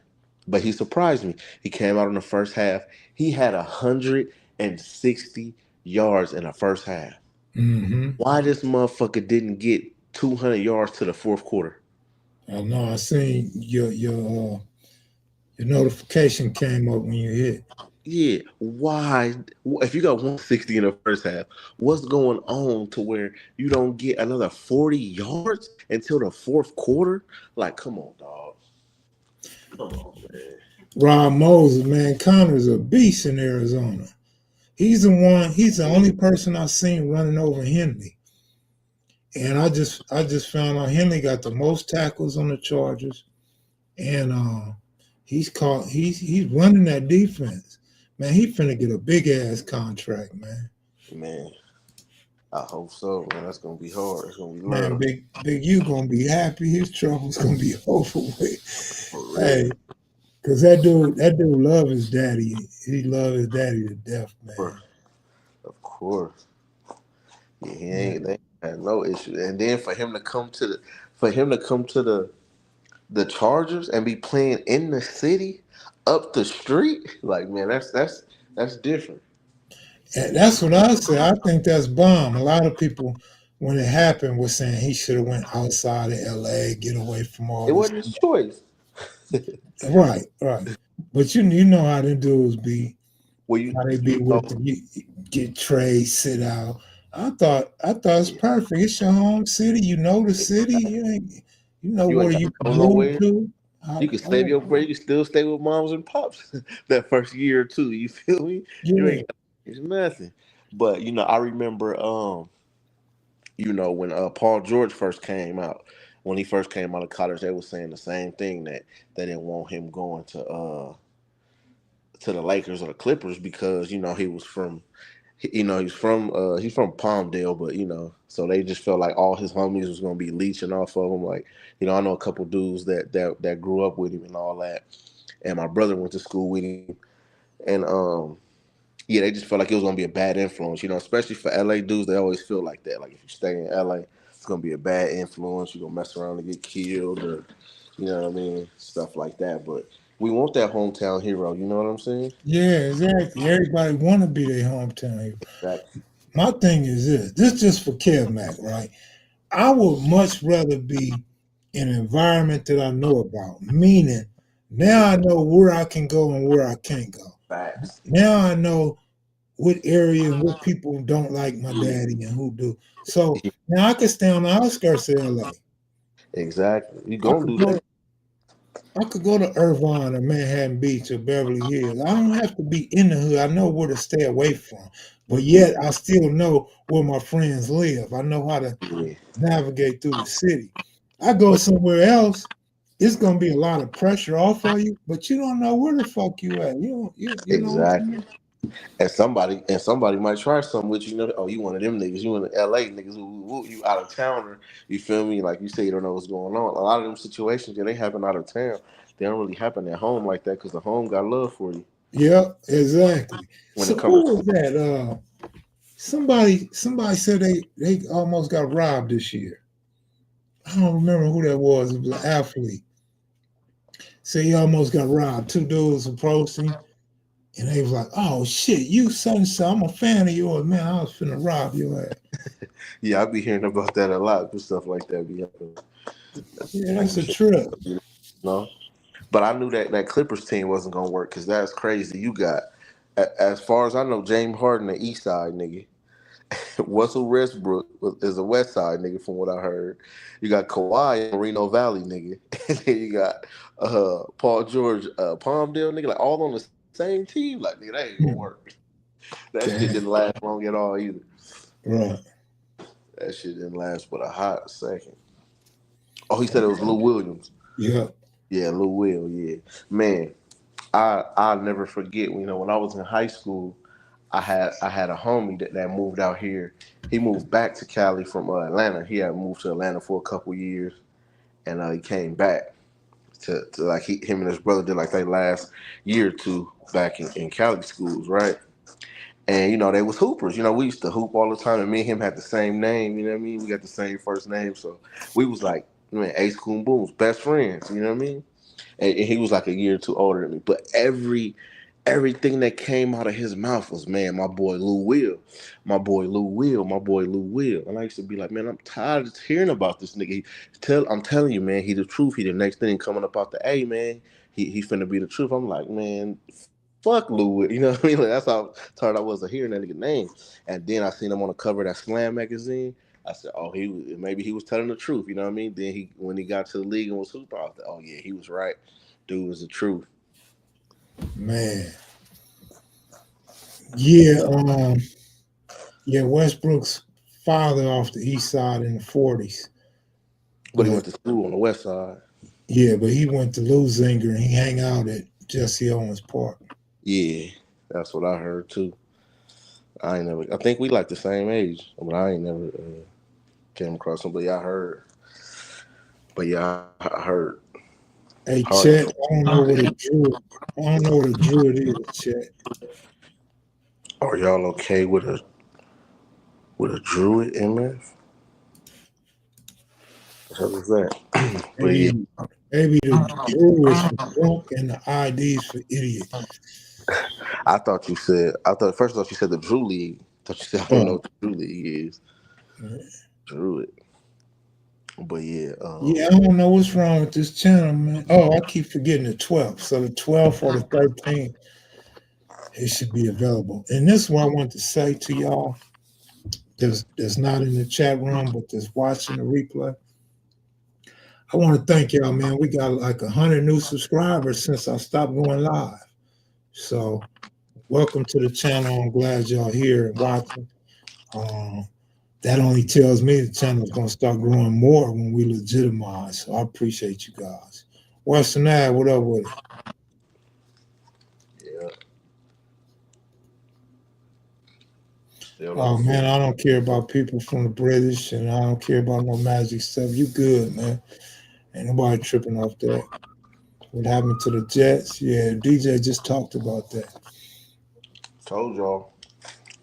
But he surprised me. He came out in the first half. He had 160 yards in the first half. Mm-hmm. Why this motherfucker didn't get 200 yards to the fourth quarter? I know. I seen your notification came up when you hit. Yeah, why? If you got 160 in the first half, what's going on to where you don't get another 40 yards until the fourth quarter? Like, come on, dog. Come on, man. Rob Moses, man, Connor's a beast in Arizona. He's the only person I've seen running over Henley. And I just found out Henley got the most tackles on the Chargers. And he's running that defense. Man, he finna get a big ass contract, man. Man, I hope so, man. That's gonna be hard. It's gonna be Man, love. Big you gonna be happy. His trouble's gonna be over with. Hey, because that dude love his daddy. He love his daddy to death, man. Of course. Yeah, they had no issue. And then for him to come to the Chargers and be playing in the city, up the street, like, man, that's different. And that's what I say. I think that's bomb. A lot of people, when it happened, were saying he should have went outside of LA, get away from all It this. wasn't his choice. Right. But you know how them dudes be. Well, How they be with you get trade, sit out. I thought it's perfect. It's your home city. You know the city. You know You where ain't you gotta can go nowhere. move to. You can stay you can still stay with moms and pops that first year or two. You feel me? You ain't it's nothing. But I remember when Paul George first came out, when he first came out of college, they were saying the same thing, that they didn't want him going to the Lakers or the Clippers because he was from he's from Palmdale, but so they just felt like all his homies was gonna be leeching off of him. Like, I know a couple dudes that grew up with him and all that, and my brother went to school with him, and they just felt like it was gonna be a bad influence. Especially for LA dudes, they always feel like that. Like, if you stay in LA, it's gonna be a bad influence. You're gonna mess around and get killed, or stuff like that. But we want that hometown hero. You know what I'm saying? Yeah, exactly. Everybody want to be their hometown hero. Exactly. My thing is this just for Kev Mack, right? I would much rather be in an environment that I know about, meaning Now I know where I can go and where I can't go. Facts. Now I know what area and what people don't like my daddy and who do. So now I can stay on the outskirts of LA. Exactly. You I gonna could do go. that? I could go to Irvine or Manhattan Beach or Beverly Hills. I don't have to be in the hood. I know where to stay away from. But yet I still know where my friends live. I know how to Yeah. navigate through the city. I go somewhere else, it's gonna be a lot of pressure off of you, but you don't know where the fuck you at. You know what I'm Exactly. saying? And somebody might try something with you. Oh, you one of them niggas. You one of the LA niggas. You out of towner. You feel me? Like you say, you don't know what's going on. A lot of them situations, they happen out of town. They don't really happen at home like that because the home got love for you. Yeah, exactly. When So it comes who was that? Somebody said they almost got robbed this year. I don't remember who that was. It was an athlete. Say he almost got robbed. Two dudes approached him, and they was like, "Oh shit, you son, I'm a fan of yours, man. I was finna rob your ass." Yeah, I be hearing about that a lot. Good stuff like that be happening. Yeah, that's a trip. No, but I knew that Clippers team wasn't gonna work because that's crazy. You got, as far as I know, James Harden, the East Side nigga. Russell Westbrook is a West Side nigga, from what I heard. You got Kawhi in Reno Valley nigga, and then you got Paul George, Palmdale nigga, like all on the same team. Like nigga, that ain't gonna work. That shit didn't last long at all either. Right. That shit didn't last but a hot second. Oh, he said it was Lou Williams. Yeah. Yeah, Lou Will. Yeah, man. I'll never forget. When I was in high school, I had a homie that moved out here. He moved back to Cali from Atlanta. He had moved to Atlanta for a couple years, and he came back to like him and his brother did like their last year or two back in Cali schools, right? And they was hoopers. We used to hoop all the time, and me and him had the same name. You know what I mean? We got the same first name, so we was like, man, Ace Coon Booms, best friends. You know what I mean? And he was like a year or two older than me, but everything that came out of his mouth was, man, my boy Lou Will, my boy Lou Will, my boy Lou Will. And I used to be like, man, I'm tired of hearing about this nigga. I'm telling you, man, he the truth. He the next thing coming up out the A, man. He finna be the truth. I'm like, man, fuck Lou Will. You know what I mean? Like, that's how tired I was of hearing that nigga name. And then I seen him on the cover of that Slam magazine. I said, oh, maybe he was telling the truth. You know what I mean? Then when he got to the league and was super, I was like, oh yeah, he was right. Dude was the truth. Man. Yeah, Westbrook's father off the east side in the 40s. But he went to school on the west side. Yeah, but he went to Lou Zinger and he hang out at Jesse Owens Park. Yeah, that's what I heard too. I think we like the same age, but I ain't never came across somebody I heard. But yeah, I heard. Hey, Chet, I don't know what a druid is, Chet. Are y'all okay with a druid, MF? What was that? But yeah. Maybe the druid is for drunk and the ID's for idiot. I thought first off you said the Drew League. I thought you said I don't know what the Drew League is. Druid. But yeah. Yeah, I don't know what's wrong with this channel, man. Oh, I keep forgetting the 12th. So the 12th or the 13th, it should be available. And this is what I want to say to y'all. That's not in the chat room, but that's watching the replay. I want to thank y'all, man. We got like 100 new subscribers since I stopped going live. So welcome to the channel. I'm glad y'all here and watching. That only tells me the channel is going to start growing more when we legitimize. So I appreciate you guys. Western Ave, what up with it? Yeah. Oh, man, I don't care about people from the British, and I don't care about no magic stuff. You good, man. Ain't nobody tripping off that. What happened to the Jets? Yeah, DJ just talked about that. Told y'all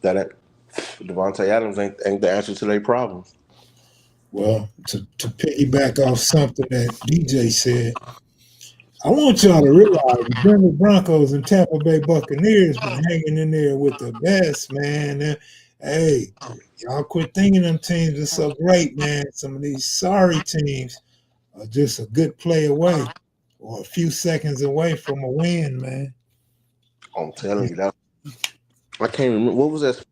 that Devontae Adams ain't the answer to their problems. Well, to piggyback off something that DJ said, I want y'all to realize the Denver Broncos and Tampa Bay Buccaneers been hanging in there with the best, man. Hey, y'all quit thinking them teams are so great, man. Some of these sorry teams are just a good play away. or a few seconds away from a win, man. I'm telling you that. I can't remember what was that.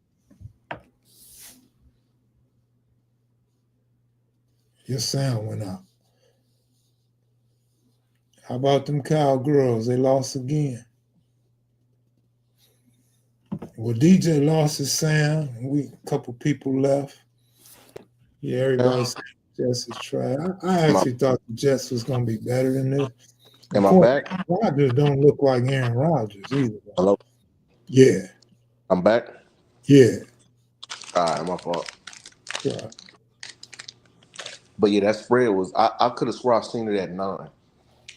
Your sound went out. How about them Cowgirls? They lost again. Well, DJ lost his sound. A couple people left. Yeah, everybody said Jets is trash. I actually thought the Jets was going to be better than this. Am I back? Rodgers don't look like Aaron Rodgers either. Hello? Yeah. I'm back? Yeah. All right, my fault. Yeah. But yeah, that spread was, I could have swore I seen it at 9.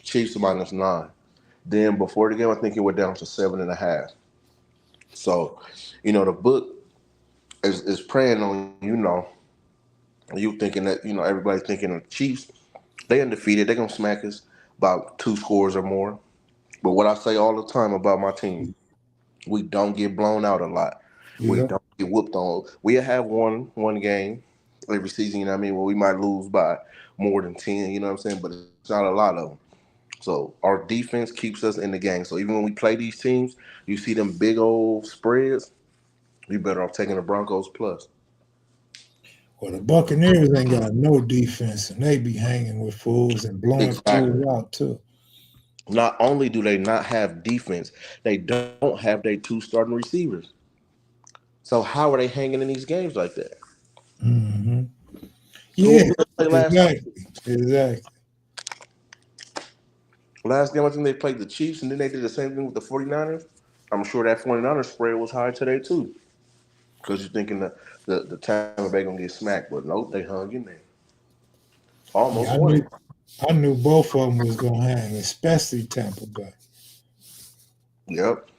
Chiefs -9. Then before the game, I think it went down to 7.5. So, the book is preying on, you thinking that, everybody thinking the Chiefs, they undefeated, they're going to smack us about 2 scores or more. But what I say all the time about my team, we don't get blown out a lot. Yeah. We don't get whooped on. We have one game every season, where we might lose by more than 10, you know what I'm saying? But it's not a lot of them. So our defense keeps us in the game. So even when we play these teams, you see them big old spreads, we better off taking the Broncos plus. Well, the Buccaneers ain't got no defense, and they be hanging with fools and blowing fools out too. Not only do they not have defense, they don't have their 2 starting receivers. So how are they hanging in these games like that? Mm-hmm. Yeah, exactly. Last game, I think they played the Chiefs, and then they did the same thing with the 49ers. I'm sure that 49ers spread was high today, too. Because you're thinking the Tampa Bay going to get smacked. But nope, they hung in there. Almost won. I knew both of them was going to hang, especially Tampa Bay. Yep.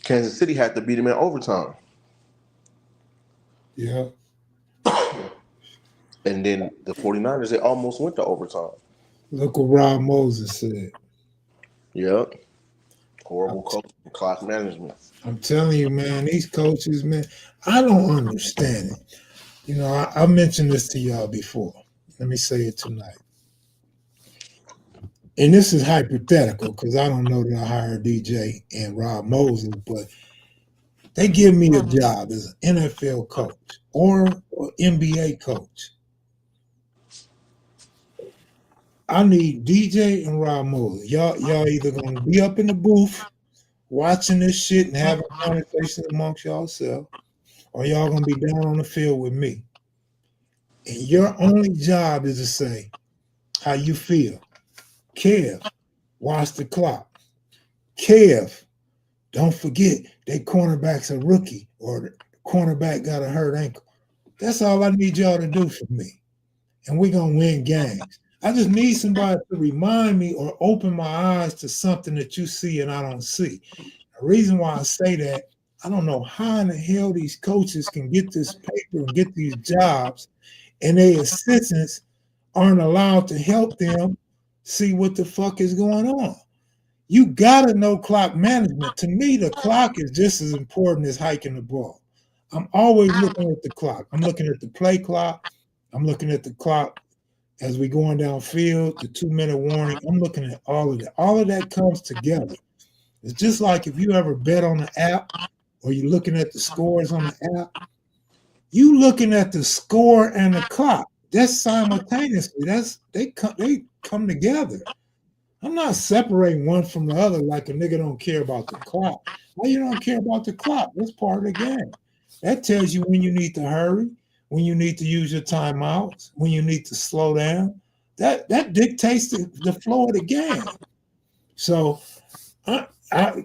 Kansas City had to beat them in overtime. Yeah. And then the 49ers, they almost went to overtime. Look what Rob Moses said. Yep. Horrible coaching, clock management. I'm telling you, man, these coaches, man, I don't understand it. I mentioned this to y'all before. Let me say it tonight. And this is hypothetical because I don't know that I hired DJ and Rob Moses, but they give me a job as an NFL coach or NBA coach. I need DJ and Rob Moses. Y'all either gonna be up in the booth watching this shit and having conversations amongst yourselves, or y'all gonna be down on the field with me. And your only job is to say how you feel. Kev, watch the clock. Kev, don't forget they cornerback's a rookie or the cornerback got a hurt ankle. That's all I need y'all to do for me. And we're gonna win games. I just need somebody to remind me or open my eyes to something that you see and I don't see. The reason why I say that, I don't know how in the hell these coaches can get this paper and get these jobs, and their assistants aren't allowed to help them see what the fuck is going on. You gotta know clock management. To me, the clock is just as important as hiking the ball. I'm always looking at the clock. I'm looking at the play clock. I'm looking at the clock as we going downfield, the 2-minute warning. I'm looking at all of that. All of that comes together. It's just like if you ever bet on the app or you're looking at the scores on the app, you looking at the score and the clock. That's simultaneously. They come together. I'm not separating one from the other like a nigga don't care about the clock. Why you don't care about the clock? That's part of the game. That tells you when you need to hurry, when you need to use your timeouts, when you need to slow down. That dictates the flow of the game. So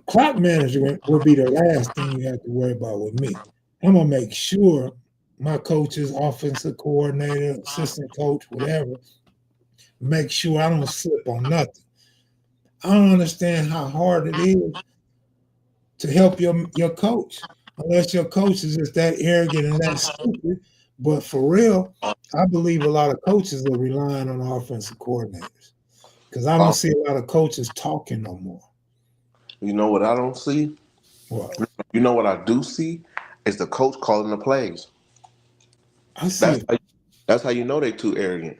clock management will be the last thing you have to worry about with me. I'm going to make sure my coaches, offensive coordinator, assistant coach, whatever, make sure I don't slip on nothing. I don't understand how hard it is to help your coach, unless your coach is just that arrogant and that stupid. But for real, I believe a lot of coaches are relying on offensive coordinators because I don't see a lot of coaches talking no more. You know what I don't see? What? You know what I do see is the coach calling the plays. I see. That's how you know they're too arrogant.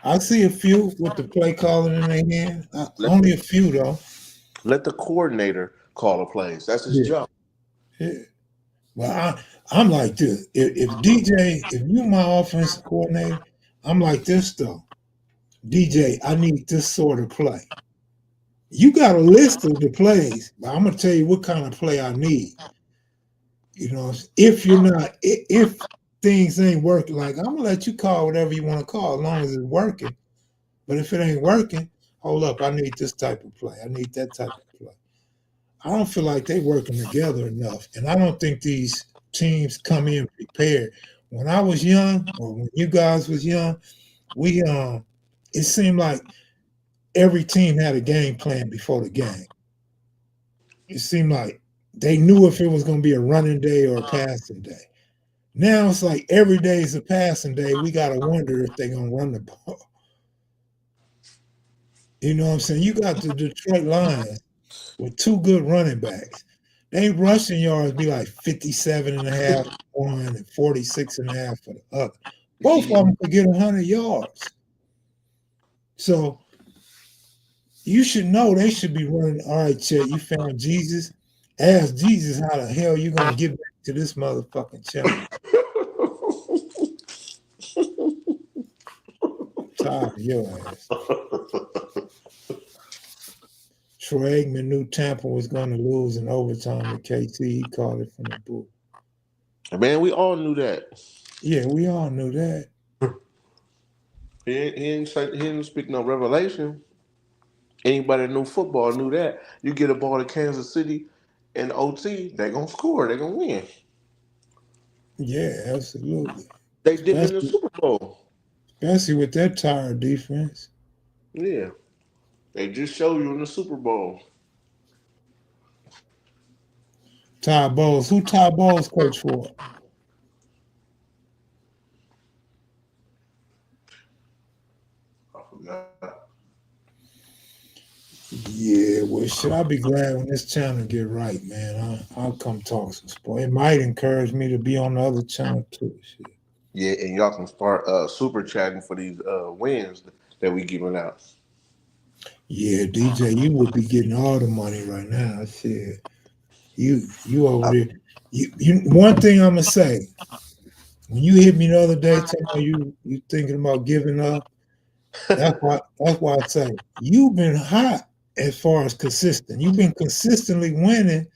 I see a few with the play calling in their hand. Only a few though. Let the coordinator call the plays. That's his Yeah. job. Yeah. Well, I'm like this. If DJ, if you my offensive coordinator, I'm like this though. DJ, I need this sort of play. You got a list of the plays, but I'm gonna tell you what kind of play I need. You know, if you're not, if things ain't working, like I'm gonna let you call whatever you want to call as long as it's working. But if it ain't working, hold up, I need this type of play. I need that type of play. I don't feel like they working together enough, and I don't think these teams come in prepared. When I was young, or when you guys was young, we it seemed like every team had a game plan before the game. It seemed like they knew if it was going to be a running day or a passing day. Now it's like every day is a passing day. We got to wonder if they're going to run the ball. You know what I'm saying? You got the Detroit Lions with two good running backs. They rushing yards be like 57.5 for one and 46.5 for the other. Both of them could get 100 yards. So you should know they should be running. All right, Chet, you found Jesus. Ask Jesus how the hell you gonna get back to this motherfucking channel. Tired of your ass. Troy Aikman knew Tampa was going to lose in overtime to KC. He called it from the booth. Man, we all knew that. Yeah, we all knew that. He didn't speak no revelation. Anybody that knew football knew that. You get a ball to Kansas City in OT, they're going to score. They're going to win. Yeah, absolutely. They did it in the Super Bowl. Especially with that tired defense. Yeah. They just showed you in the Super Bowl. Todd Bowles. Who Todd Bowles coach for? I forgot. Yeah, well, shit, I'll be glad when this channel get right, man. I'll come talk some sport. It might encourage me to be on the other channel too. Shit. Yeah, and y'all can start super chatting for these wins that we giving out. Yeah, DJ, you would be getting all the money right now. Shit. You over there. You one thing I'm gonna say. When you hit me the other day telling me you thinking about giving up, that's why I say you've been hot as far as consistent. You've been consistently winning,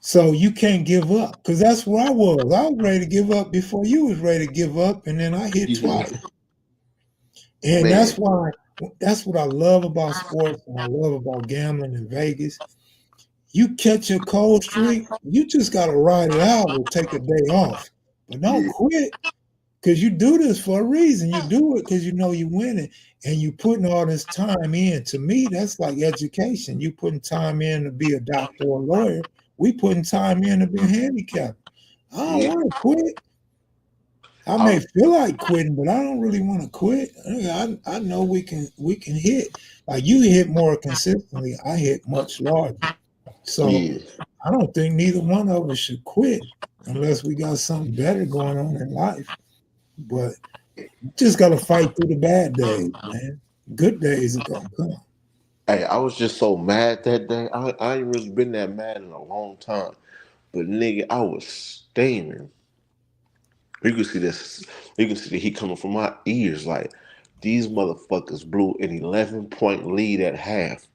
so you can't give up. Because that's where I was. I was ready to give up before you was ready to give up, and then I hit twice. And Man. that's what I love about sports and I love about gambling in Vegas. You catch a cold streak, you just got to ride it out or take a day off. But don't quit, because you do this for a reason. You do it because you know you're winning and you putting all this time in. To me, that's like education. You putting time in to be a doctor or a lawyer. We putting time in to be a handicapper. I don't want to quit. I may feel like quitting, but I don't really want to quit. I know we can hit. Like you hit more consistently. I hit much larger. So I don't think neither one of us should quit unless we got something better going on in life. But you just got to fight through the bad days, man. Good days are going to come. Hey, I was just so mad that day. I ain't really been that mad in a long time. But nigga, I was steaming. You can see this. You can see the heat coming from my ears. Like, these motherfuckers blew an 11-point lead at half.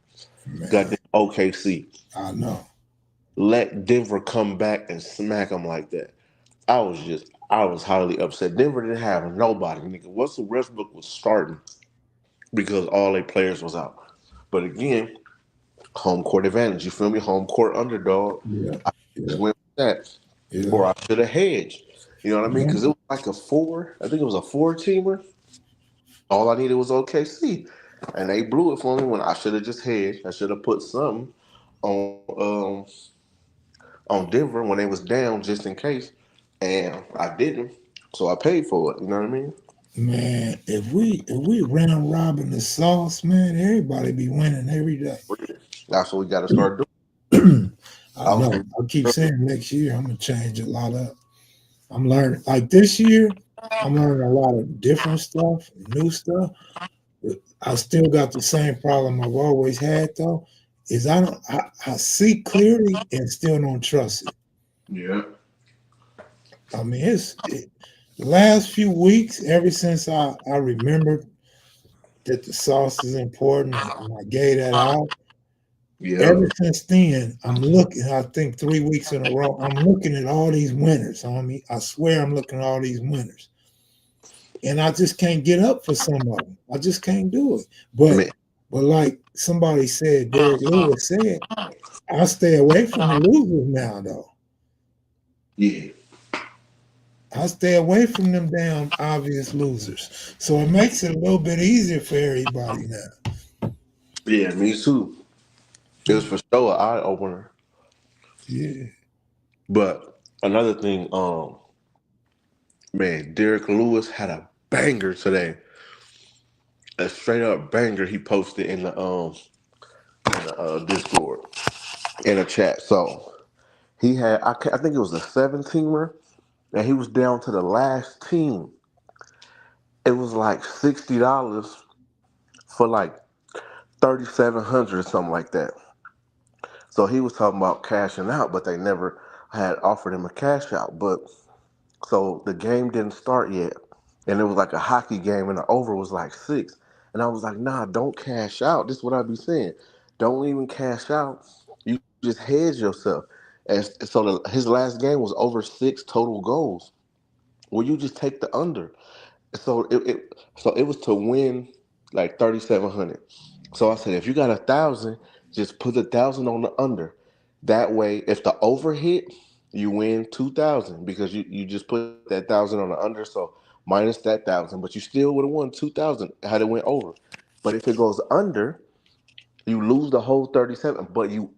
Man, Got the OKC. I know. Let Denver come back and smack them like that. I was highly upset. Denver didn't have nobody, nigga. Russell Westbrook was starting because all their players was out. But again, home court advantage. You feel me? Home court underdog. Yeah. I just went with that. Yeah. Or I should have hedged. You know what I mean? Because it was like a 4. I think it was a 4-teamer. All I needed was OKC. And they blew it for me when I should have just hedged. I should have put something on Denver when they was down just in case. And I didn't. So I paid for it. You know what I mean? Man, if we round robin the sauce, man, everybody be winning every day. That's what we got to start doing. I know. I keep saying next year I'm gonna change a lot up. I'm learning. Like this year, I'm learning a lot of different stuff, new stuff. But I still got the same problem I've always had though. Is I see clearly and still don't trust it. Yeah. I mean, the last few weeks, ever since I remembered that the sauce is important and I gave that out, Yeah. ever since then, I'm looking, I think 3 weeks in a row, I'm looking at all these winners. I mean, I swear I'm looking at all these winners. And I just can't get up for some of them. I just can't do it. But like somebody said, Derek Lewis said, I stay away from the losers now, though. Yeah. I stay away from them damn obvious losers. So it makes it a little bit easier for everybody now. Yeah, me too. It was for sure an eye opener. Yeah. But another thing, man, Derek Lewis had a banger today. A straight up banger he posted in the Discord in a chat. So he had I think it was a 7-teamer, and he was down to the last team. It was like $60 for like 3,700 or something like that. So he was talking about cashing out, but they never had offered him a cash out. But so the game didn't start yet, and it was like a hockey game, and the over was like 6. And I was like, nah, don't cash out. This is what I be saying. Don't even cash out. You just hedge yourself. And so his last game was over 6 total goals. Well, you just take the under. So it was to win like 3,700. So I said, if you got 1,000, just put 1,000 on the under. That way, if the over hit, you win 2,000 because you just put that 1,000 on the under. So minus that 1,000, but you still would have won 2,000 had it went over. But if it goes under, you lose the whole 37, but you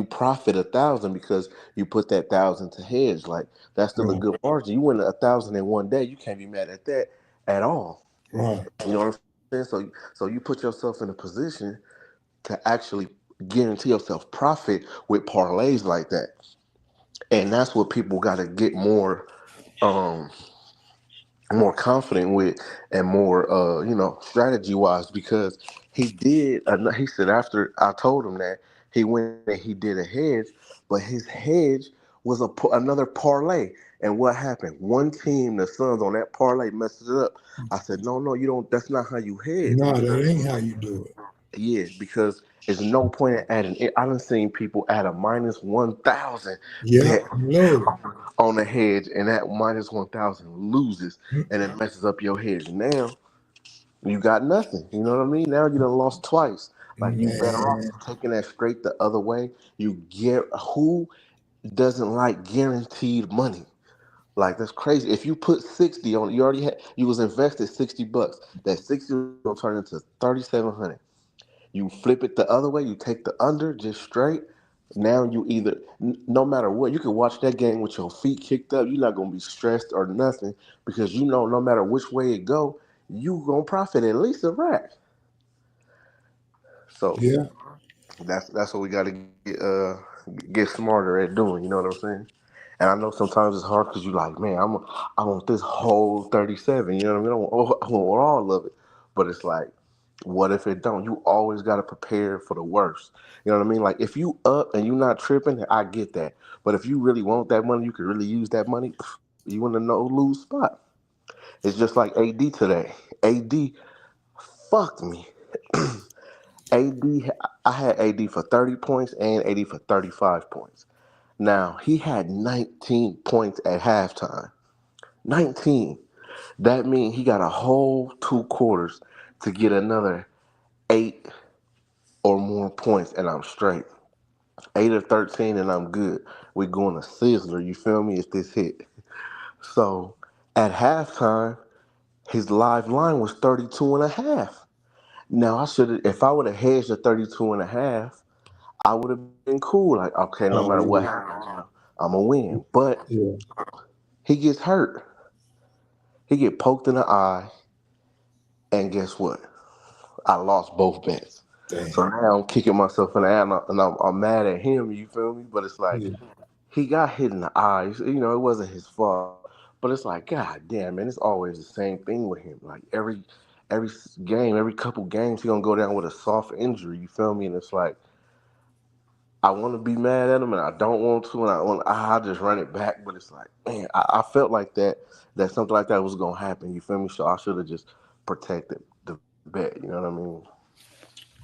profit 1,000 because you put that 1,000 to hedge. Like that's still a Right. good margin. You win 1,000 in one day, you can't be mad at that at all. Right. You know what I'm saying? So you put yourself in a position to actually guarantee yourself profit with parlays like that, and that's what people got to get um more confident with and more strategy wise, because he said after I told him that he went and he did a hedge, but his hedge was another parlay. And what happened? One team, the Suns, on that parlay messed it up. I said, no, you don't. That's not how you hedge. No, that ain't how you do it. Yeah, because there's no point in adding it. I done seen people add a minus 1,000 Yeah, bet loaded. on the hedge, and that minus 1,000 loses, and it messes up your hedge. Now you got nothing. You know what I mean? Now you done lost twice. Like you better off Man. taking that straight the other way. Who doesn't like guaranteed money? Like that's crazy. If you put 60 on, you was invested $60. That 60 will turn into 3,700. You flip it the other way. You take the under just straight. Now you either, no matter what, you can watch that game with your feet kicked up. You're not gonna be stressed or nothing because you know no matter which way it go, you gonna profit at least a rack. So Yeah. that's what we got to get smarter at doing. You know what I'm saying? And I know sometimes it's hard because you like, man, I want this whole 37. You know what I mean? I want all of it. But it's like, what if it don't? You always got to prepare for the worst. You know what I mean? Like if you up and you not tripping, I get that. But if you really want that money, you could really use that money. You in a no lose spot. It's just like AD today. AD fucked me. AD, I had AD for 30 points and AD for 35 points. Now, he had 19 points at halftime. 19. That means he got a whole 2 quarters to get another 8 or more points, and I'm straight. 8 or 13, and I'm good. We're going to Sizzler, you feel me, if this hit. So, at halftime, his live line was 32 and a half. Now, if I would have hedged the 32 and a half, I would have been cool. Like, okay, no Oh matter what yeah. happens, I'm going to win. But Yeah. he gets hurt. He get poked in the eye, and guess what? I lost both bets. So Damn. now I'm kicking myself in the ass, and I'm mad at him. You feel me? But it's like Yeah. he got hit in the eye. You know, it wasn't his fault. But it's like, God damn, man, it's always the same thing with him. Like every game, every couple games, he gonna go down with a soft injury. You feel me? And it's like, I want to be mad at him, and I don't want to, and I just run it back. But it's like, man, I felt like that something like that was gonna happen. You feel me? So I should have just protected the bet. You know what I mean?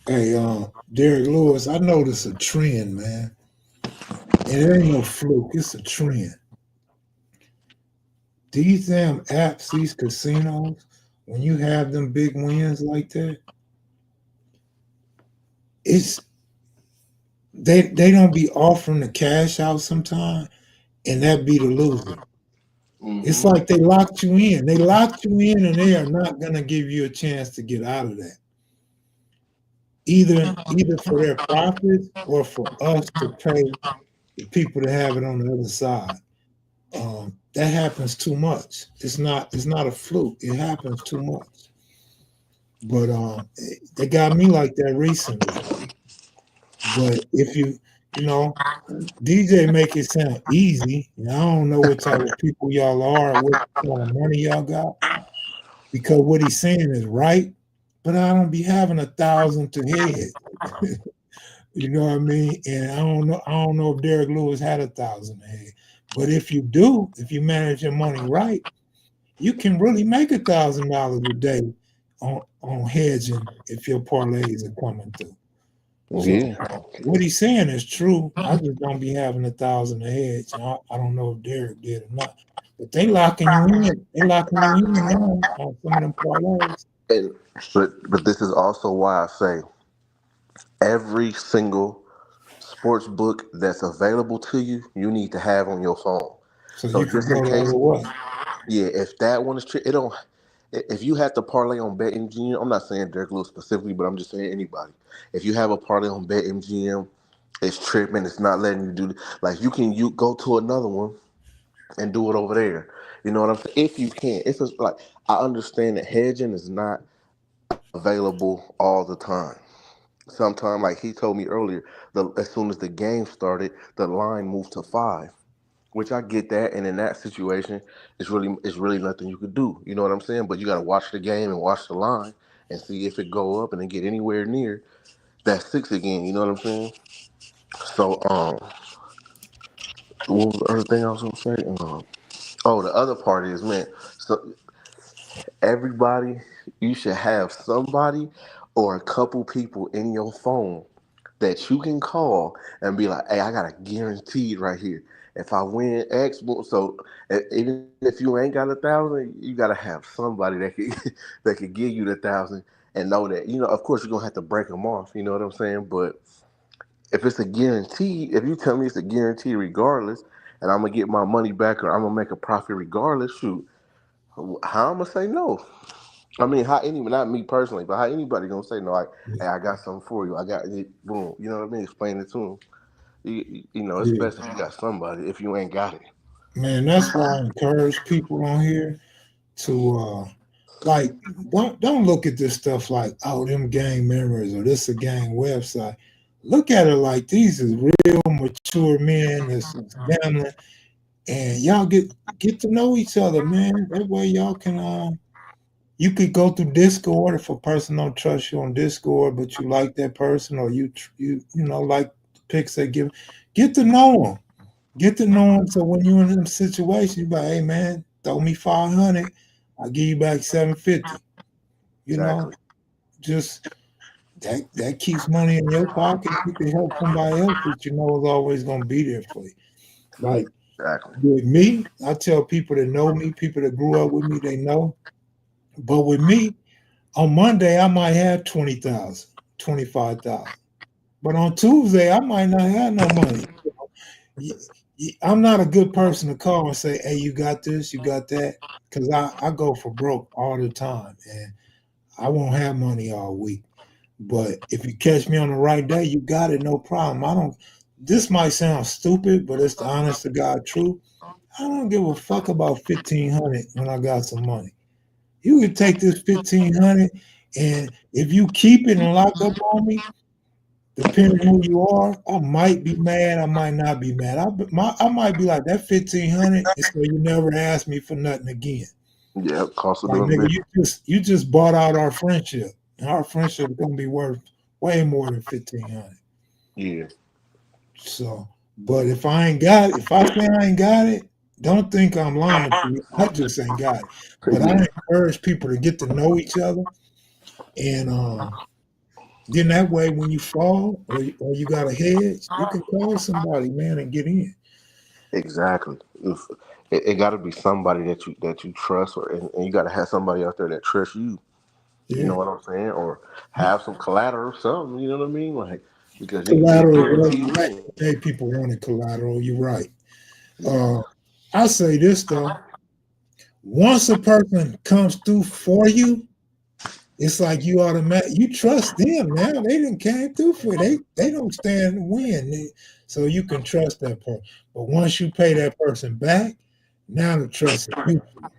Hey, Derek Lewis, I noticed a trend, man. And it ain't no fluke, it's a trend. These damn apps, these casinos, when you have them big wins like that, they don't be offering the cash out sometime, and that be the loser. It's like they locked you in. They locked you in, and they are not gonna give you a chance to get out of that. Either for their profits or for us to pay the people to have it on the other side. That happens too much. It's not a fluke. It happens too much. But they got me like that recently. But if you DJ make it sound easy, and I don't know what type of people y'all are, what kind of money y'all got, because what he's saying is right, but I don't be having 1,000 to head. You know what I mean? And I don't know if Derek Lewis had 1,000 to head. But if you do, if you manage your money right, you can really make $1,000 a day on hedging if your parlays are coming through. So what he's saying is true. I just don't be having 1,000 a hedge. I don't know if Derek did or not. But they locking you in. They locking you in now on some of them parlays. But this is also why I say every single sports book that's available to you, you need to have on your phone. So you can go the other way. Yeah, if that one is true, it don't. If you have to parlay on BetMGM, I'm not saying Derek Lewis specifically, but I'm just saying anybody. If you have a parlay on BetMGM, it's tripping. It's not letting you do. Like you go to another one and do it over there. You know what I'm saying? If you can, if it's like I understand that hedging is not available all the time. Sometimes, like he told me earlier, as soon as the game started, the line moved to 5. Which I get that, and in that situation, it's really nothing you could do. You know what I'm saying? But you got to watch the game and watch the line and see if it go up and then get anywhere near that 6 again. You know what I'm saying? So, what was the other thing I was gonna say? The other part is, man. So everybody, you should have somebody or a couple people in your phone that you can call and be like, "Hey, I got a guaranteed right here. If I win X, so even if you ain't got 1,000, you gotta have somebody that could give you the 1,000 and know that Of course, you're gonna have to break them off. You know what I'm saying? But if it's a guarantee, if you tell me it's a guarantee regardless, and I'm gonna get my money back or I'm gonna make a profit regardless, shoot, how I'm gonna say no? I mean, not me personally, but how anybody gonna say no? Like, hey, I got something for you. I got it. Boom. You know what I mean? Explain it to them. It's best if you got somebody. If you ain't got it, man, that's why I encourage people on here to don't look at this stuff like, oh, them gang members or this a gang website. Look at it like these is real mature men that's gambling, and y'all get to know each other, man. That way y'all can you could go through Discord if a person don't trust you on Discord, but you like that person, or you like the picks they give. Get to know them. Get to know them. So when you're in them situations, you be like, hey man, throw me 500, I'll give you back 750. exactly. Just that keeps money in your pocket. You can help somebody else that you know is always gonna be there for you. Like with me, I tell people that know me, people that grew up with me, they know. But with me, on Monday, I might have 20,000, 25,000. But on Tuesday, I might not have no money. I'm not a good person to call and say, hey, you got this, you got that. Because I go for broke all the time. And I won't have money all week. But if you catch me on the right day, you got it, no problem. This might sound stupid, but it's the honest to God truth. I don't give a fuck about 1,500 when I got some money. You can take this 1,500, and if you keep it and lock up on me, depending who you are, I might be mad. I might not be mad. I might be like that 1,500, and so you never ask me for nothing again. Yeah, cost of Like doing nigga, business. you just bought out our friendship. And our friendship is gonna be worth way more than 1,500. Yeah, So, but if I say I ain't got it, don't think I'm lying to you. I just ain't got it. But I encourage people to get to know each other, and then that way, when you fall or you got a hedge, you can call somebody, man, and get in. exactly. It got to be somebody that you trust, and you got to have somebody out there that trusts you. You know Yeah, what I'm saying? Or have some collateral, something. You know what I mean? Like because you collateral. guaranteed win. Hey, people wanted collateral. You're right. I say this though: once a person comes through for you, it's like you trust them now. They didn't came through for you. They don't stand to win. So you can trust that person. But once you pay that person back, now the trust is mutual.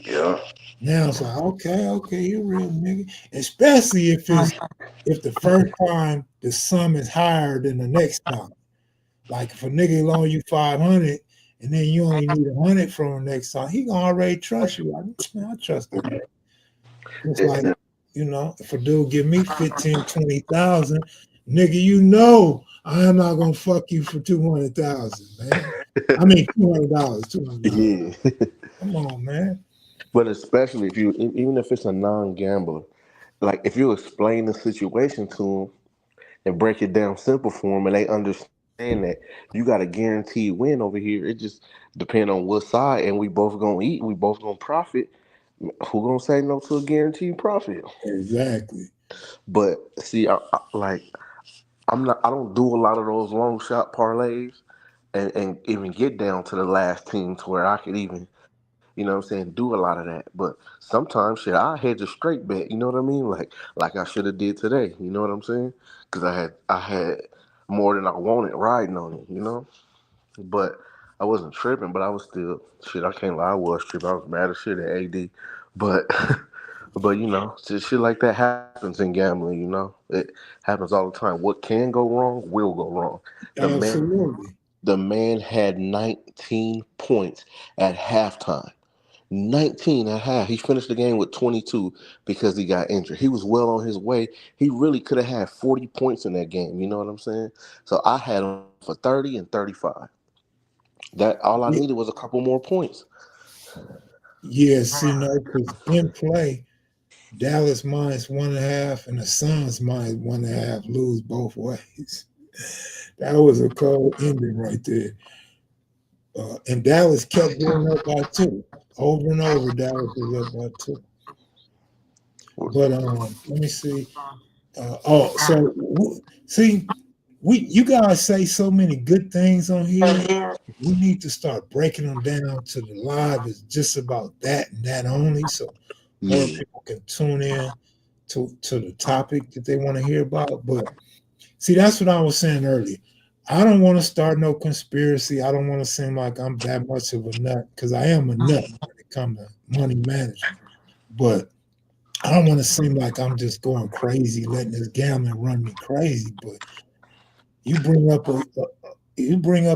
Yeah. Now it's like, okay, you real nigga. Especially if the first time the sum is higher than the next time. Like if a nigga loan you 500 and then you only need 100 from the next time, he gonna already trust you. Like, man, I trust that nigga. It's like, if a dude give me 15, 20,000, nigga, I am not gonna fuck you for 200,000, man. I mean $200, $200. Yeah. Come on, man. But especially if even if it's a non-gambler, like if you explain the situation to them and break it down simple for them, and they understand that you got a guaranteed win over here. It just depends on what side, and we both gonna eat. We both gonna profit. Who gonna say no to a guaranteed profit? Exactly. But see, like I'm not. I don't do a lot of those long shot parlays, and even get down to the last team to where I could even, what I'm saying, do a lot of that. But sometimes, shit, I hedge a straight bet. You know what I mean? Like I should have did today. You know what I'm saying? Because I had more than I wanted riding on it. But I wasn't tripping. But I was still shit. I can't lie. I was tripping. I was mad as shit at AD. But but shit like that happens in gambling. It happens all the time. What can go wrong will go wrong. The man Absolutely. the man had 19 points at halftime. 19 at half. He finished the game with 22 because he got injured. He was well on his way. He really could have had 40 points in that game. You know what I'm saying? So I had him for 30 and 35. That all I needed was a couple more points. Yes, because in play, Dallas -1.5 and the Suns -1.5 lose both ways. That was a cold ending right there. And Dallas kept going up by 2. Over and over, Dallas was up by 2. But let me see. You guys say so many good things on here. We need to start breaking them down to the live is just about that and that only, so more people can tune in to the topic that they want to hear about. But see, that's what I was saying earlier. I don't want to start no conspiracy. I don't want to seem like I'm that much of a nut, because I am a nut when it comes to money management. But I don't want to seem like I'm just going crazy, letting this gambling run me crazy. But you bring up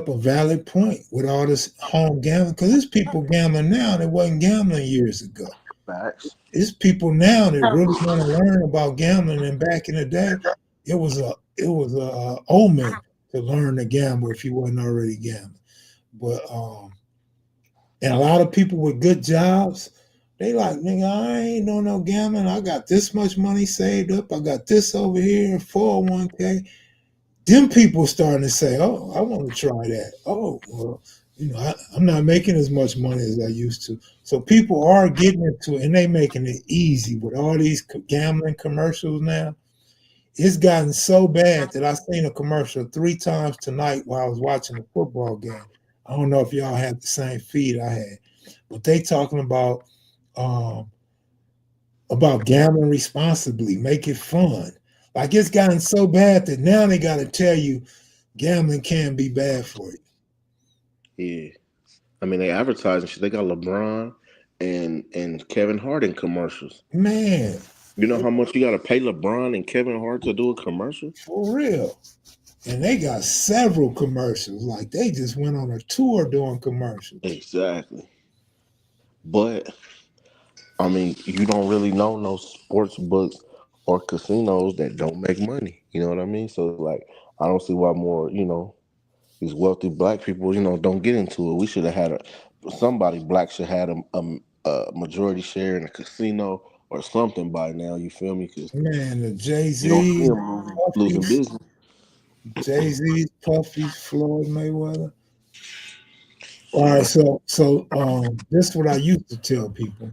a valid point with all this home gambling, because there's people gambling now that wasn't gambling years ago. Facts. There's people now that really want to learn about gambling, and back in the day, it was a omen to learn to gamble if you wasn't already gambling. But and a lot of people with good jobs, they like, nigga, I ain't doing no gambling. I got this much money saved up. I got this over here in 401k. Them people starting to say, oh, I want to try that. Oh, well, I'm not making as much money as I used to. So people are getting into it, and they making it easy with all these gambling commercials now. It's gotten so bad that I seen a commercial 3 times tonight while I was watching a football game. I don't know if y'all had the same feed I had, but they talking about gambling responsibly, make it fun. Like, it's gotten so bad that now they got to tell you gambling can be bad for you. Yeah. I mean, they advertise and shit. They got LeBron and Kevin Hart in commercials. Man, You know how much you got to pay LeBron and Kevin Hart to do a commercial? For real. And they got several commercials. Like they just went on a tour doing commercials. Exactly. But I mean, you don't really know no sports books or casinos that don't make money. You know what I mean? So like, I don't see why more, these wealthy black people, don't get into it. We should have had somebody black should have a majority share in a casino or something by now. You feel me? Because Man, the you don't Jay-Z, see them losing business. Jay-Z's, Puffy's, Floyd Mayweather. All right, so this is what I used to tell people.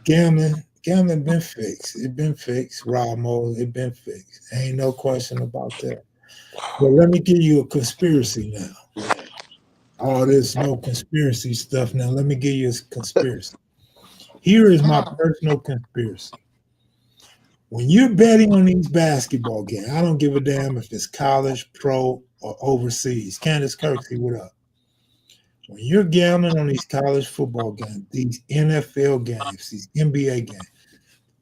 Gambling been fixed. It been fixed. Rob Moore, it been fixed. Ain't no question about that. But let me give you a conspiracy now. All this no conspiracy stuff now. Let me give you a conspiracy. Here is my personal conspiracy. When you're betting on these basketball games, I don't give a damn if it's college, pro, or overseas. Candace Kirksey, what up? When you're gambling on these college football games, these NFL games, these NBA games,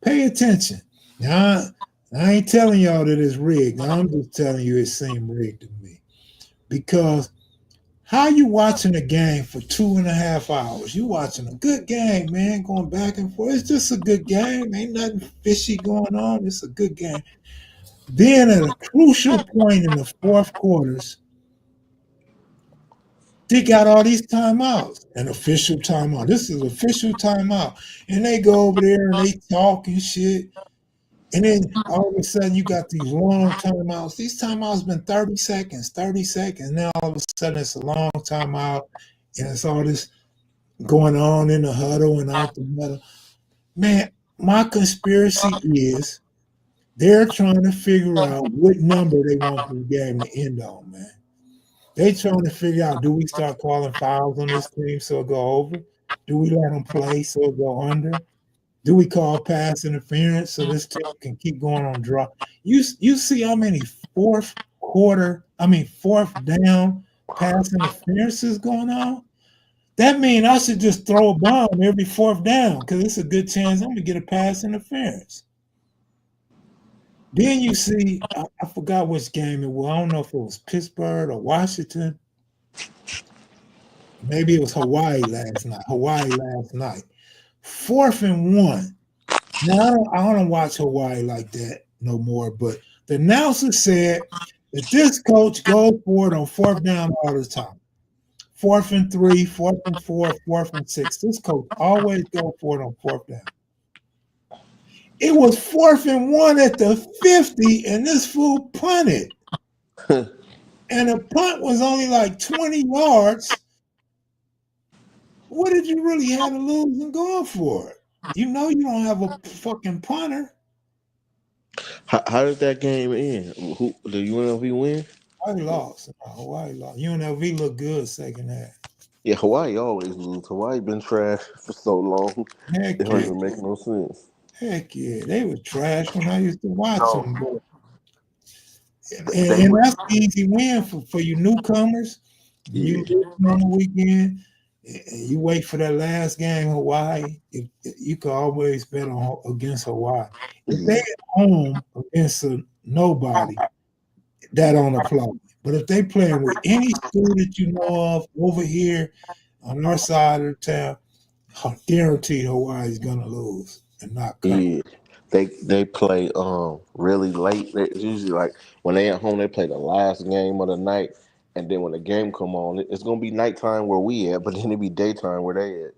pay attention. Now, I ain't telling y'all that it's rigged. I'm just telling you it seemed rigged to me. Because how you watching a game for 2.5 hours? You watching a good game, man, going back and forth. It's just a good game. Ain't nothing fishy going on. It's a good game. Then at a crucial point in the fourth quarters, they got all these timeouts, an official timeout. This is official timeout. And they go over there and they talk and shit. And then all of a sudden you got these long timeouts. These timeouts been 30 seconds. Now all of a sudden it's a long timeout. And it's all this going on in the huddle and out the huddle. Man, my conspiracy is they're trying to figure out what number they want the game to end on, man. They trying to figure out, do we start calling fouls on this team so it go over? Do we let them play so it go under? Do we call pass interference so this team can keep going on draw? You see how many fourth down pass interference is going on? That means I should just throw a bomb every fourth down because it's a good chance I'm going to get a pass interference. Then you see, I forgot which game it was. I don't know if it was Pittsburgh or Washington. Maybe it was Hawaii last night. 4th and 1. Now, I don't watch Hawaii like that no more, but the announcer said that this coach goes for it on 4th down all the time. 4th and 3, 4th and 4, 4th and 6. This coach always goes for it on 4th down. It was 4th and 1 at the 50, and this fool punted. And the punt was only like 20 yards. What did you really have to lose and going for it? You know you don't have a fucking punter. How did that game end? Who did UNLV win? Hawaii lost. UNLV looked good second half. Yeah, Hawaii always lose. Hawaii been trash for so long. Heck It don't yeah. even make no sense. Heck yeah. They were trash when I used to watch them. And that's an easy win for you newcomers. You lose on the weekend. And you wait for that last game, Hawaii. You can always bet against Hawaii. If they at home against nobody, that don't apply. But if they playing with any school that you know of over here on our side of the town, guaranteed Hawaii's gonna lose and not come. Yeah. They play really late. It's usually like when they at home, they play the last game of the night. And then when the game come on, it's gonna be nighttime where we at, but then it be daytime where they at.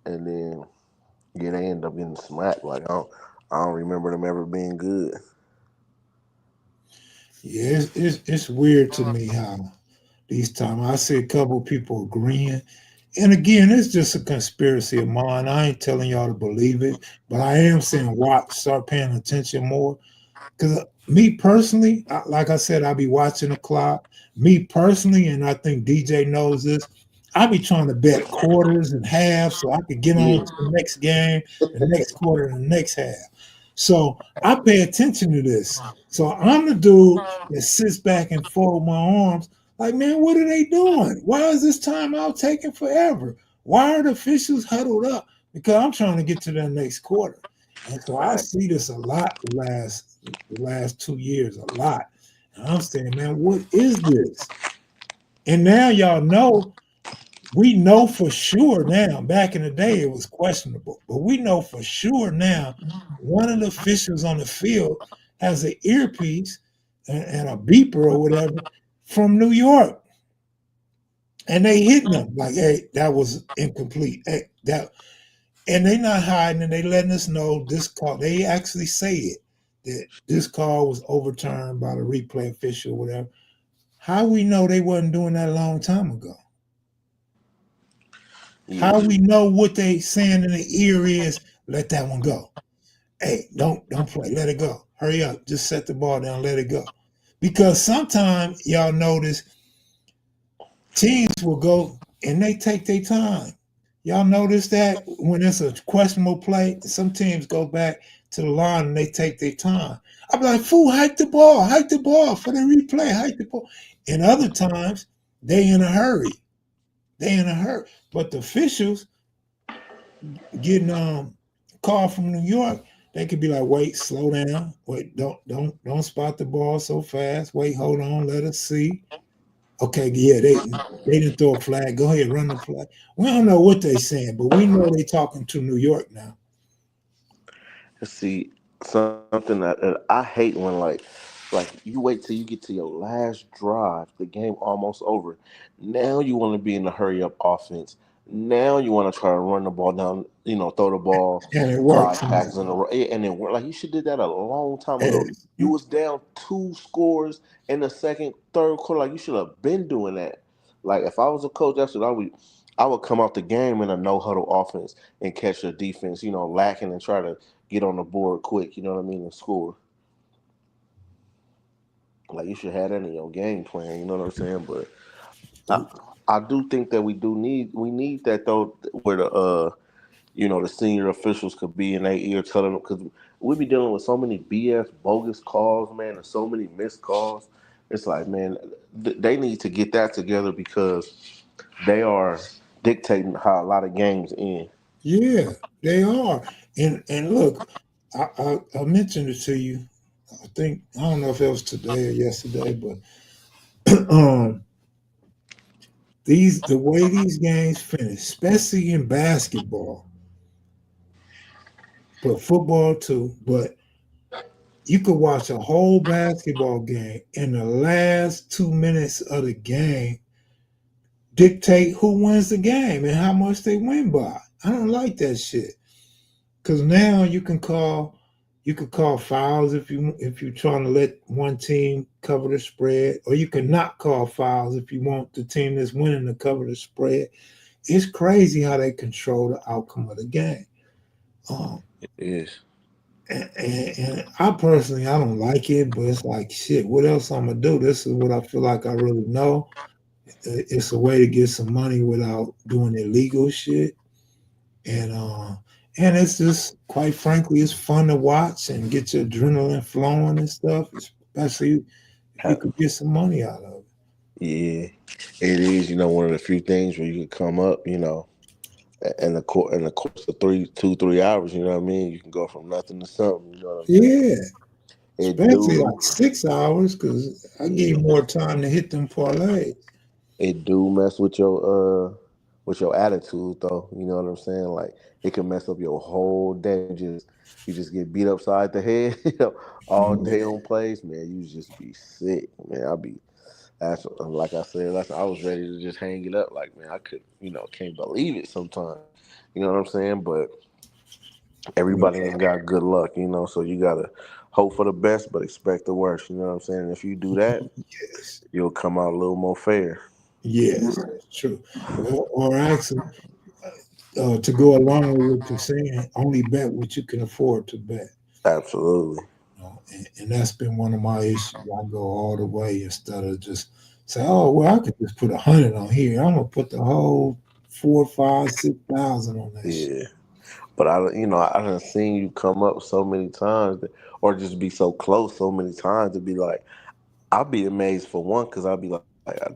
And then they end up getting smacked. Like I don't remember them ever being good. Yeah, it's weird to me how these times I see a couple people agreeing. And again, it's just a conspiracy of mine. I ain't telling y'all to believe it, but I am saying start paying attention more. Because me personally, like I said, I be watching the clock. Me personally, and I think DJ knows this, I be trying to bet quarters and halves so I could get on to the next game, the next quarter, and the next half. So I pay attention to this. So I'm the dude that sits back and fold my arms like, man, what are they doing? Why is this timeout taking forever? Why are the officials huddled up? Because I'm trying to get to the next quarter. And so I see this a lot the last 2 years, a lot. And I'm saying, man, what is this? And now y'all know, we know for sure now. Back in the day, it was questionable, but we know for sure now. One of the officials on the field has an earpiece and a beeper or whatever from New York, and they hitting them like, "Hey, that was incomplete." Hey, that, and they not hiding, and they letting us know this call. They actually say it, that this call was overturned by the replay official, or whatever. How we know they wasn't doing that a long time ago? How we know what they saying in the ear is, let that one go. Hey, don't play. Let it go. Hurry up. Just set the ball down. Let it go. Because sometimes y'all notice teams will go and they take their time. Y'all notice that when it's a questionable play, some teams go back to the line and they take their time. I'm like, fool, hike the ball for the replay, hike the ball. And other times they in a hurry. But the officials getting call from New York, they could be like, wait, slow down. Wait, don't spot the ball so fast. Wait, hold on, let us see. Okay, yeah, they didn't throw a flag. Go ahead, run the flag. We don't know what they saying, but we know they talking to New York now. See, something that I hate when like you wait till you get to your last drive, the game almost over. Now you want to be in the hurry up offense. Now you want to try to run the ball down, throw the ball And it 5 works. passes in a row, and it worked. Like you should did that a long time ago. You was down 2 scores in the second, third quarter. Like you should have been doing that. Like if I was a coach, that's what I would come out the game in a no huddle offense and catch the defense, lacking and try to get on the board quick, you know what I mean, and score. Like you should have that in your game plan, you know what I'm saying? But I do think that we need that though, where the senior officials could be in their ear telling them, because we be dealing with so many BS bogus calls, man, and so many missed calls. It's like, man, they need to get that together because they are dictating how a lot of games end. Yeah, they are. And look, I mentioned it to you. I don't know if it was today or yesterday, but the way these games finish, especially in basketball, but football too, but you could watch a whole basketball game and the last 2 minutes of the game dictate who wins the game and how much they win by. I don't like that shit. Because now you could call fouls if you're trying to let one team cover the spread, or you can not call fouls if you want the team that's winning to cover the spread. It's crazy how they control the outcome of the game. It is. And I personally, I don't like it, but it's like, shit, what else I'm going to do? This is what I feel like I really know. It's a way to get some money without doing illegal shit. And it's just, quite frankly, it's fun to watch and get your adrenaline flowing and stuff, especially if you could get some money out of it. Yeah, it is, one of the few things where you can come up, in the course of 3 hours, you know what I mean? You can go from nothing to something, you know what I'm saying? Yeah, especially like 6 hours, because I give you more time to hit them parlays. It do mess with your attitude, though. You know what I'm saying? Like it can mess up your whole day. You just get beat upside the head all day on plays, man. You just be sick, man. That's like I said. I was ready to just hang it up. Like, man, I could, can't believe it sometimes. You know what I'm saying? But everybody ain't got good luck, So you gotta hope for the best, but expect the worst. You know what I'm saying? And if you do that, Yes. you'll come out a little more fair. Yes, that's true. Or actually, to go along with what you're saying, only bet what you can afford to bet. Absolutely. And that's been one of my issues. I go all the way instead of just say, oh, well, I could just put 100 on here. I'm gonna put the whole 4, 5, 6,000 on that shit. Yeah. But I done seen you come up so many times, or just be so close so many times to be like, I'll be amazed for one, because I'll be like,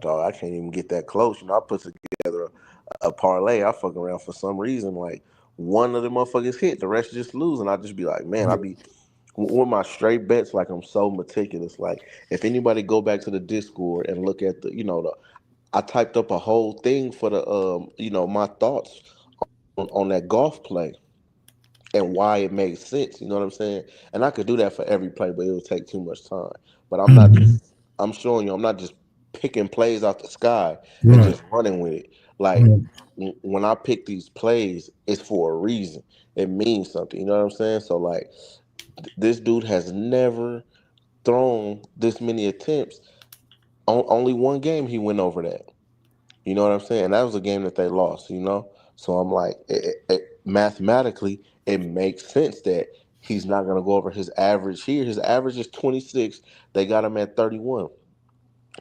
dog, I can't even get that close. I put together a parlay. I fuck around for some reason, like one of the motherfuckers hit, the rest just lose, and I just be like, man, I be with my straight bets, like I'm so meticulous. Like if anybody go back to the Discord and look at I typed up a whole thing for the my thoughts on that golf play and why it made sense. You know what I'm saying? And I could do that for every play, but it would take too much time. But I'm not just. I'm showing you. I'm not just picking plays out the sky and Right. just running with it. Like Right. when I pick these plays, it's for a reason. It means something. You know what I'm saying? So like, this dude has never thrown this many attempts. Only one game he went over that. You know what I'm saying? And that was a game that they lost, So I'm like, mathematically, it makes sense that he's not going to go over his average here. His average is 26. They got him at 31.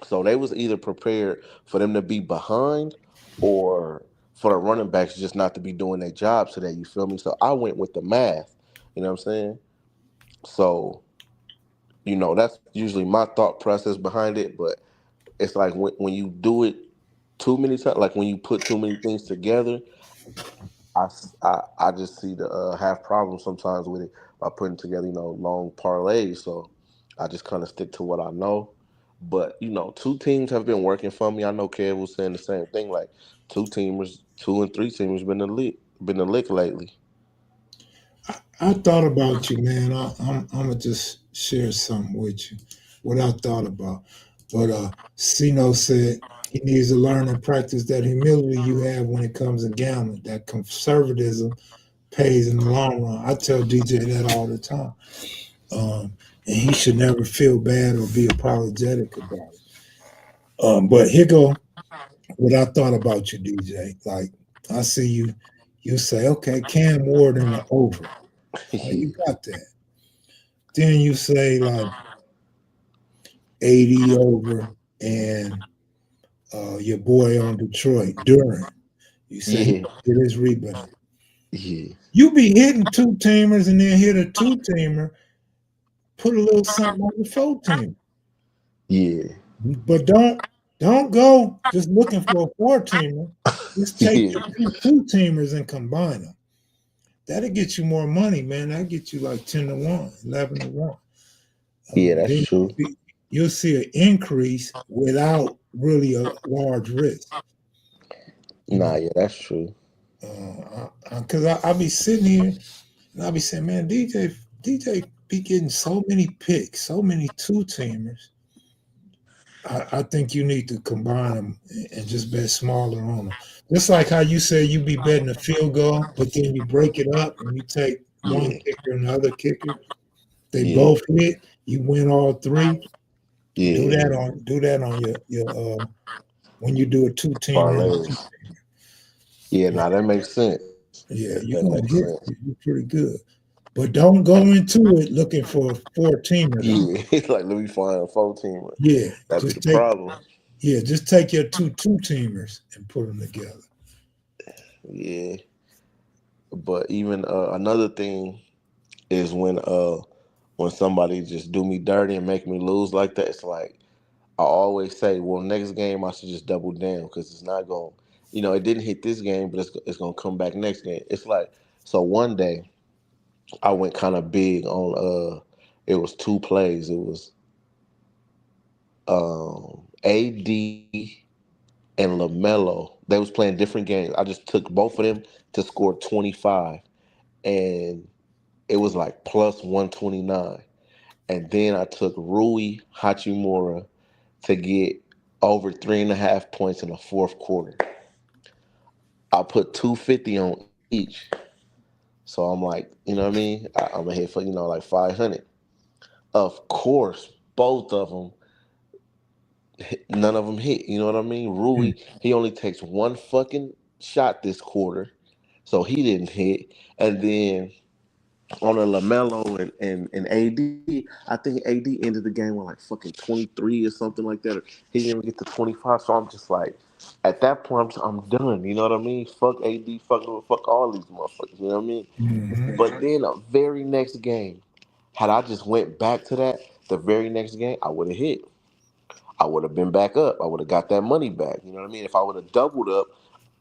So they was either prepared for them to be behind or for the running backs just not to be doing their job today. You feel me? So I went with the math. You know what I'm saying? So, that's usually my thought process behind it. But it's like when you do it too many times, like when you put too many things together, I just see the have problems sometimes with it by putting together, long parlays. So I just kind of stick to what I know. But two teams have been working for me. I know Kev was saying the same thing. Like two and three teamers been the lick lately. I thought about you, man. I'm gonna just share something with you. What I thought about, but Sino said he needs to learn and practice that humility you have when it comes to gambling. That conservatism pays in the long run. I tell DJ that all the time, and he should never feel bad or be apologetic about it. But here go what I thought about you, DJ. Like I see you, you say, okay, Cam Ward in the over. Oh, you got that. Then you say like 80 over and your boy on Detroit, Durant. You say he Yeah, get his rebound. yeah, You be hitting two teamers and then hit a two teamer, put a little something on the four team. yeah, But don't go just looking for a four teamer. Just take yeah, the two teamers and combine them. That'll get you more money, man. That'll get you like 10 to 1, 11 to 1. yeah. That's Then true. you'll see an increase without really a large risk. Nah, yeah, that's true. Because I be sitting here and I be saying, man, DJ be getting so many picks, so many two teamers. I think you need to combine them and just bet smaller on them. Just like how you say you be betting a field goal, but then you break it up and you take one Yeah, kicker and the other kicker. They yeah, both hit. You win all three. yeah. Do that on your when you do a two teamer and a two Parlays. teamer. Yeah, Yeah, nah, that makes sense. yeah, you're That gonna makes get sense. you're pretty good. But don't go into it looking for a four teamer though. Yeah, it's like let me find a 14. Yeah, That'd be just the take problem. just take your two teamers and put them together. Yeah, but even another thing is when somebody just do me dirty and make me lose like that. It's like I always say, well, next game I should just double down because it's not going. It didn't hit this game, but it's gonna come back next game. It's like so. One day I went kind of big on it was two plays. It was AD and LaMelo. They was playing different games. I just took both of them to score 25, and it was like plus 129. And then I took Rui Hachimura to get over 3.5 points in the fourth quarter. I put 250 on each. So I'm like, you know what I mean? I'm gonna hit for like 500. Of course, both of them, none of them hit. You know what I mean? Rui, he only takes one fucking shot this quarter, so he didn't hit. And then on a LaMelo and AD, I think AD ended the game with like fucking 23 or something like that. Or he didn't even get to 25. So I'm just like, at that point, I'm done. You know what I mean? Fuck AD, fuck all these motherfuckers. You know what I mean? Mm-hmm. But then the very next game, had I just went back to that, the very next game, I would have hit. I would have been back up. I would have got that money back. You know what I mean? If I would have doubled up,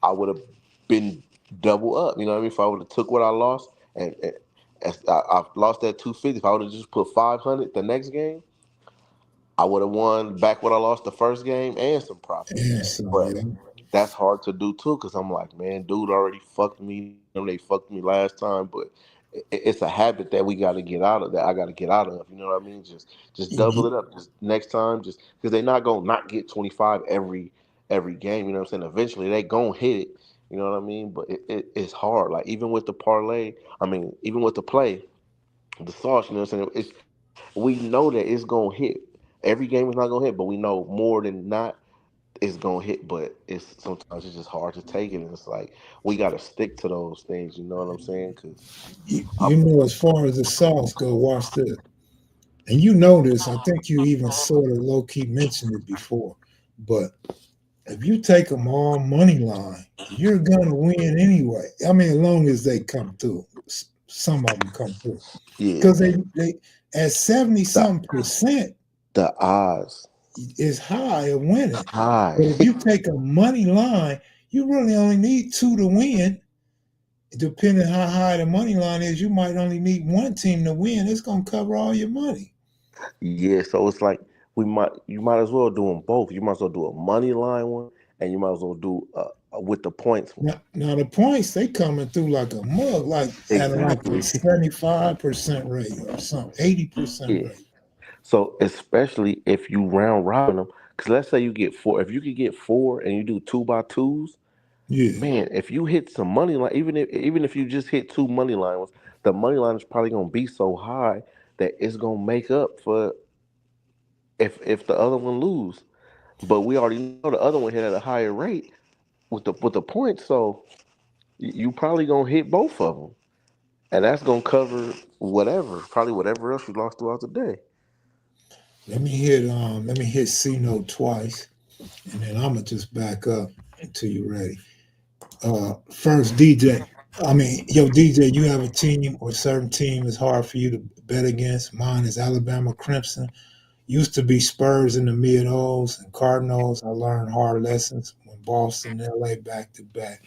I would have been double up. You know what I mean? If I would have took what I lost and I lost that 250, if I would have just put 500 the next game, I would have won back what I lost the first game and some profit. Yeah, so But yeah. that's hard to do too, because I'm like, man, dude already fucked me. They fucked me last time, but it's a habit that we got to get out of. That I got to get out of. You know what I mean? Just double it up. Just next time, just because they're not gonna not get 25 every game. You know what I'm saying? Eventually, they gonna hit it. You know what I mean? But it's hard. Like even with the parlay, I mean, even with the play, the sauce. You know what I'm saying? We know that it's gonna hit. Every game is not gonna hit, but we know more than not it's gonna hit. But sometimes it's just hard to take it. And it's like we gotta stick to those things. You know what I'm saying? Because You know, as far as the sauce go, watch this. And you know this, I think you even sort of low-key mentioned it before. But if you take them all money line, you're gonna win anyway. I mean, as long as they come through. Some of them come through. yeah, Because they at 70-something% the odds is high of winning. But high. if you take a money line, you really only need 2 to win. Depending how high the money line is, you might only need one team to win. It's gonna cover all your money. Yeah, so it's like you might as well do them both. You might as well do a money line one, and you might as well do with the points one. Now the points they coming through like a mug, like at like a Exactly. 75% rate or something, 80% Yeah. rate. So especially if you round robin them, because let's say you get 4. If you could get 4 and you do 2x2s, Yeah. man, if you hit some money line, even if you just hit 2 money lines, the money line is probably gonna be so high that it's gonna make up for if the other one lose. But we already know the other one hit at a higher rate with the points, so you probably gonna hit both of them, and that's gonna cover probably whatever else you lost throughout the day. Let me hit C note twice, and then I'm gonna just back up until you're ready. First, DJ. I mean, DJ, you have a team or a certain team is hard for you to bet against. Mine is Alabama Crimson. Used to be Spurs in the mid-O's and Cardinals. I learned hard lessons when Boston and LA back to back.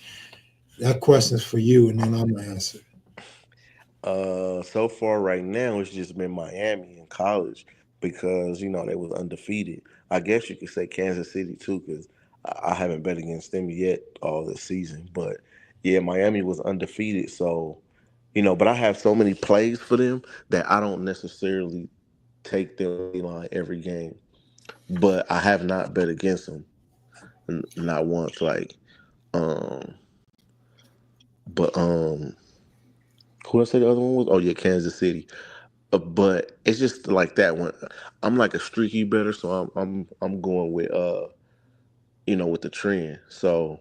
That question's for you, and then I'm gonna answer. So far right now it's just been Miami in college because they was undefeated. I guess you could say Kansas City too, because I haven't bet against them yet all this season. But yeah, Miami was undefeated, so but I have so many plays for them that I don't necessarily take them line every game. But I have not bet against them, not once. Like, but who did I say the other one was? Oh yeah, Kansas City. But it's just like that one. I'm like a streaky better, so I'm going with with the trend. So,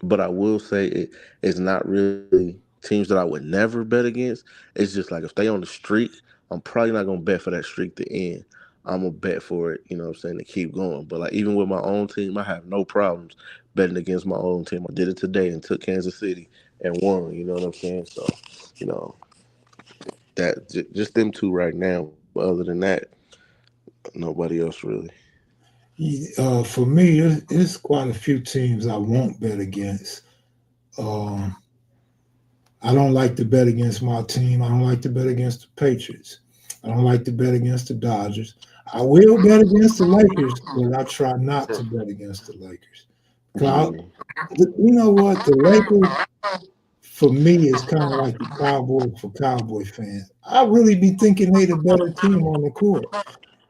but I will say it's not really teams that I would never bet against. It's just like if they on the streak, I'm probably not gonna bet for that streak to end. I'm gonna bet for it, what I'm saying, to keep going. But like even with my own team, I have no problems betting against my own team. I did it today and took Kansas City and won. You know what I'm saying? So, that just them two right now. But other than that, nobody else really. For me, it's quite a few teams I won't bet against. I don't like to bet against my team. I don't like to bet against the Patriots. I don't like to bet against the Dodgers. I will bet against the Lakers, but I try not to bet against the Lakers. You know what? The Lakers, for me, is kind of like the Cowboys for Cowboy fans. I really be thinking they the better team on the court.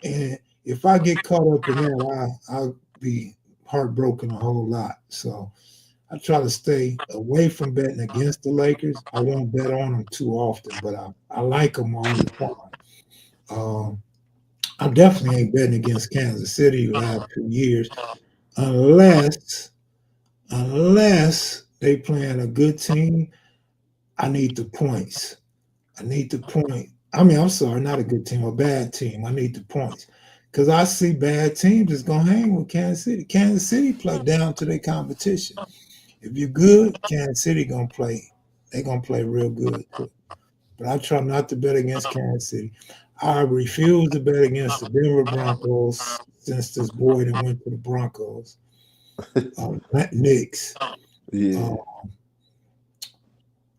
And if I get caught up in that, I'll be heartbroken a whole lot. So I try to stay away from betting against the Lakers. I won't bet on them too often, but I like them all the time. I definitely ain't betting against Kansas City the last 2 years, unless they playing a good team. I need the points. I need the point. I mean, I'm sorry, not a good team, a bad team. I need the points. Because I see bad teams that's going to hang with Kansas City. Kansas City play down to their competition. If you're good, Kansas City going to play. They're going to play real good. But I try not to bet against Kansas City. I refuse to bet against the Denver Broncos since this boy that went to the Broncos. Knicks. Yeah.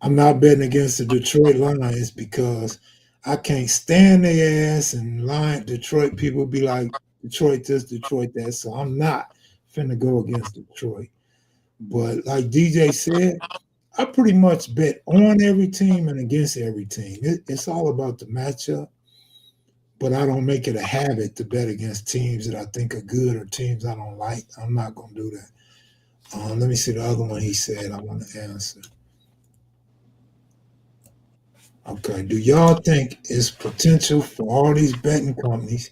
I'm not betting against the Detroit Lions because I can't stand their ass, and Detroit people be like, Detroit this, Detroit that. So I'm not finna go against Detroit. But like DJ said, I pretty much bet on every team and against every team. It's all about the matchup, but I don't make it a habit to bet against teams that I think are good or teams I don't like. I'm not going to do that. Let me see the other one he said I want to answer. Okay, do y'all think it's potential for all these betting companies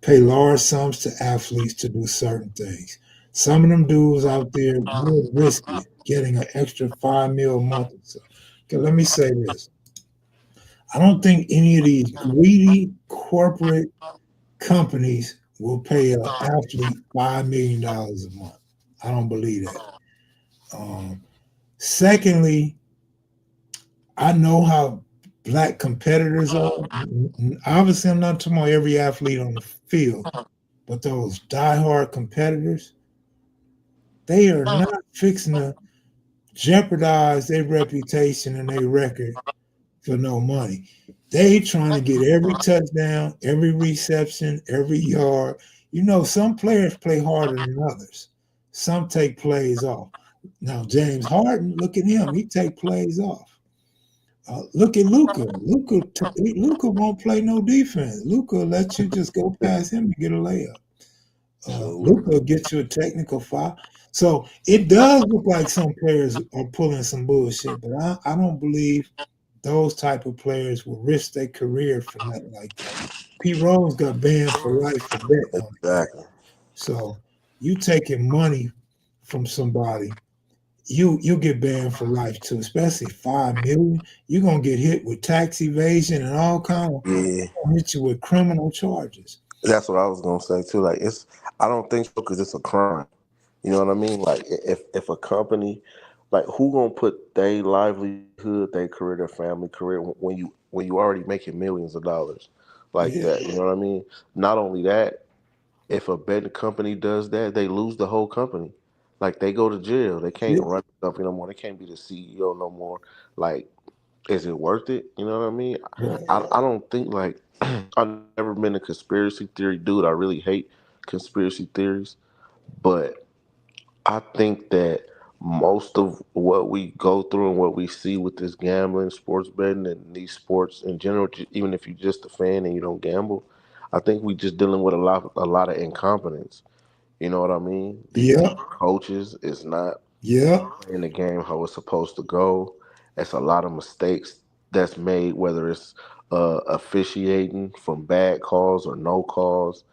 pay large sums to athletes to do certain things? Some of them dudes out there would risk it, getting an extra $5 million a month or so. Okay, let me say this. I don't think any of these greedy corporate companies will pay an athlete $5 million a month. I don't believe that. Secondly, I know how black competitors are. Obviously, I'm not talking about every athlete on the field, but those diehard competitors, they are not fixing to jeopardize their reputation and their record for no money. They trying to get every touchdown, every reception, every yard. You know, some players play harder than others. Some take plays off. Now, James Harden, look at him. He take plays off. Look at Luka. Luka won't play no defense. Luka let you just go past him and get a layup. Luka will get you a technical foul. So it does look like some players are pulling some bullshit, but I don't believe those type of players will risk their career for nothing like that. Pete Rose got banned for life for betting on it. Exactly. So you taking money from somebody, you get banned for life too, especially $5 million. You're gonna get hit with tax evasion and all kind of hit you with criminal charges. That's what I was gonna say too. Like I don't think so because it's a crime. You know what I mean? Like if a company, like who gonna put their livelihood, their career, their family career when you already making millions of dollars like that? You know what I mean? Not only that, if a betting company does that, they lose the whole company. Like they go to jail. They can't run the company no more. They can't be the CEO no more. Like, is it worth it? You know what I mean? I don't think like I've never been a conspiracy theory dude. I really hate conspiracy theories, but I think that most of what we go through and what we see with this gambling, sports betting, and these sports in general, even if you're just a fan and you don't gamble, I think we just dealing with a lot of incompetence. You know what I mean? These coaches is not in the game how it's supposed to go. It's a lot of mistakes that's made, whether it's officiating from bad calls or no calls,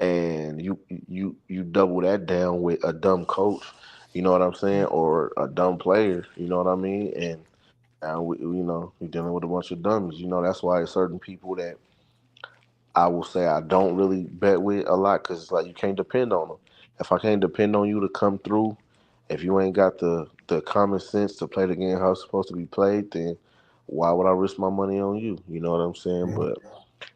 and you double that down with a dumb coach. You know what I'm saying, or a dumb player. You know what I mean, and you're dealing with a bunch of dummies. You know that's why certain people that I will say I don't really bet with a lot because it's like you can't depend on them. If I can't depend on you to come through, if you ain't got the common sense to play the game how it's supposed to be played, then why would I risk my money on you? You know what I'm saying? But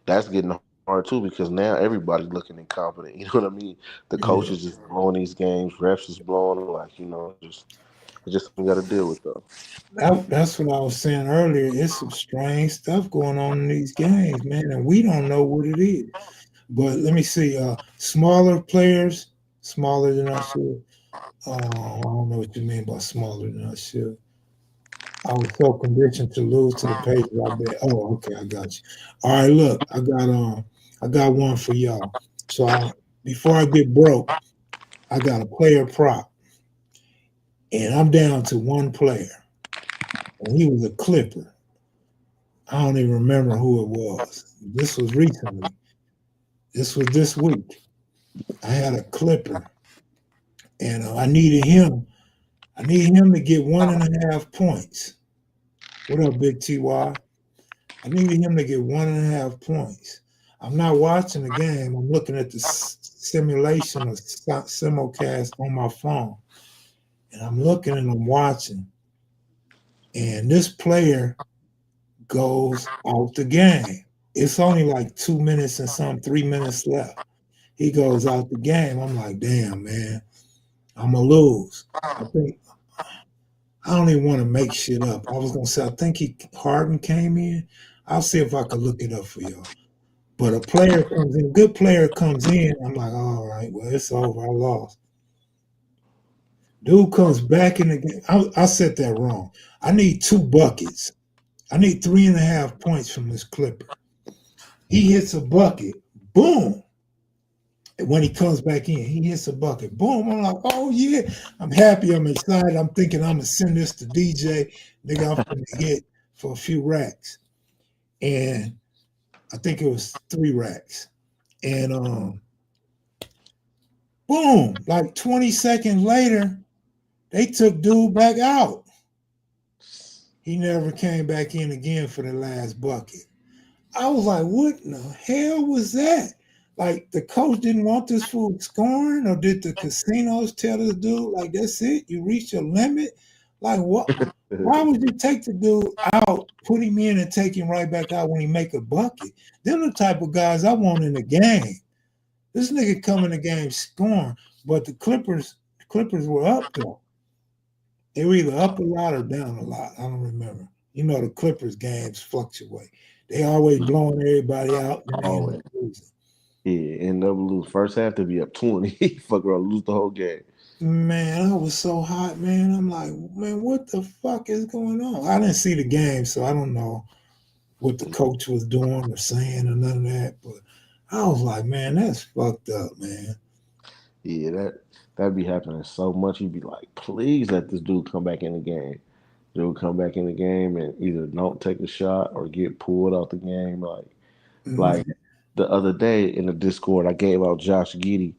that's getting hard too because now everybody's looking incompetent. You know what I mean? The coaches just blowing these games, refs is blowing them. Like just we got to deal with them. That's what I was saying earlier. It's some strange stuff going on in these games, man, and we don't know what it is. But let me see. Smaller players, smaller than I should. I don't know what you mean by smaller than I should. I was so conditioned to lose to the Patriots. I bet. Oh, okay, I got you. All right, look, I got one for y'all. So before I get broke, I got a player prop, and I'm down to one player, and he was a Clipper. I don't even remember who it was. This was recently. This was this week. I had a Clipper, and I needed him. I needed him to get 1.5 points. What up, Big TY? I needed him to get 1.5 points. I'm not watching the game. I'm looking at the simulation of simulcast on my phone. And I'm looking and I'm watching. And this player goes out the game. It's only like 2 minutes and 3 minutes left. He goes out the game. I'm like, damn, man, I'm going to lose. I don't even want to make shit up. I was gonna say I think Harden came in. I'll see if I can look it up for y'all. But a good player comes in. I'm like, all right, well, it's over. I lost. Dude comes back in the game. I said that wrong. I need 2 buckets. I need 3.5 points from this Clipper. He hits a bucket. Boom. And when he comes back in, he hits a bucket. Boom. I'm like, oh, yeah. I'm happy. I'm excited. I'm thinking I'm going to send this to DJ. Nigga, I'm going to hit for a few racks. And I think it was 3 racks. And boom, like 20 seconds later, they took dude back out. He never came back in again for the last bucket. I was like, what in the hell was that? Like, the coach didn't want this fool scoring, or did the casinos tell this dude, like, that's it? You reached your limit? Like, what? Why would you take the dude out, put him in, and take him right back out when he make a bucket? They're the type of guys I want in the game. This nigga come in the game scoring, but the Clippers were up, though. They were either up a lot or down a lot. I don't remember. You know, the Clippers games fluctuate. They always blowing everybody out. Always. Yeah, end up lose. First half to be up 20. Fuck around, lose the whole game. Man, I was so hot, man. I'm like, man, what the fuck is going on? I didn't see the game, so I don't know what the coach was doing or saying or none of that. But I was like, man, that's fucked up, man. Yeah, that'd be happening so much. You'd be like, please let this dude come back in the game. Dude come back in the game and either don't take a shot or get pulled out the game. Like the other day in the Discord, I gave out Josh Giddey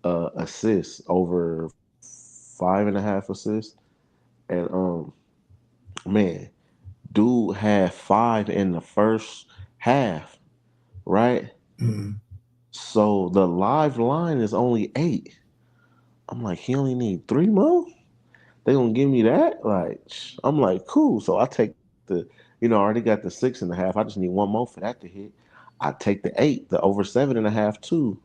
assists, over 5.5 assists. And man, dude had 5 in the first half, right? Mm-hmm. So the live line is only 8. I'm like, he only need 3 more? They gonna give me that? Like, I'm like, cool. So I take I already got the 6.5. I just need 1 more for that to hit. I take the 8, the over 7.5 too.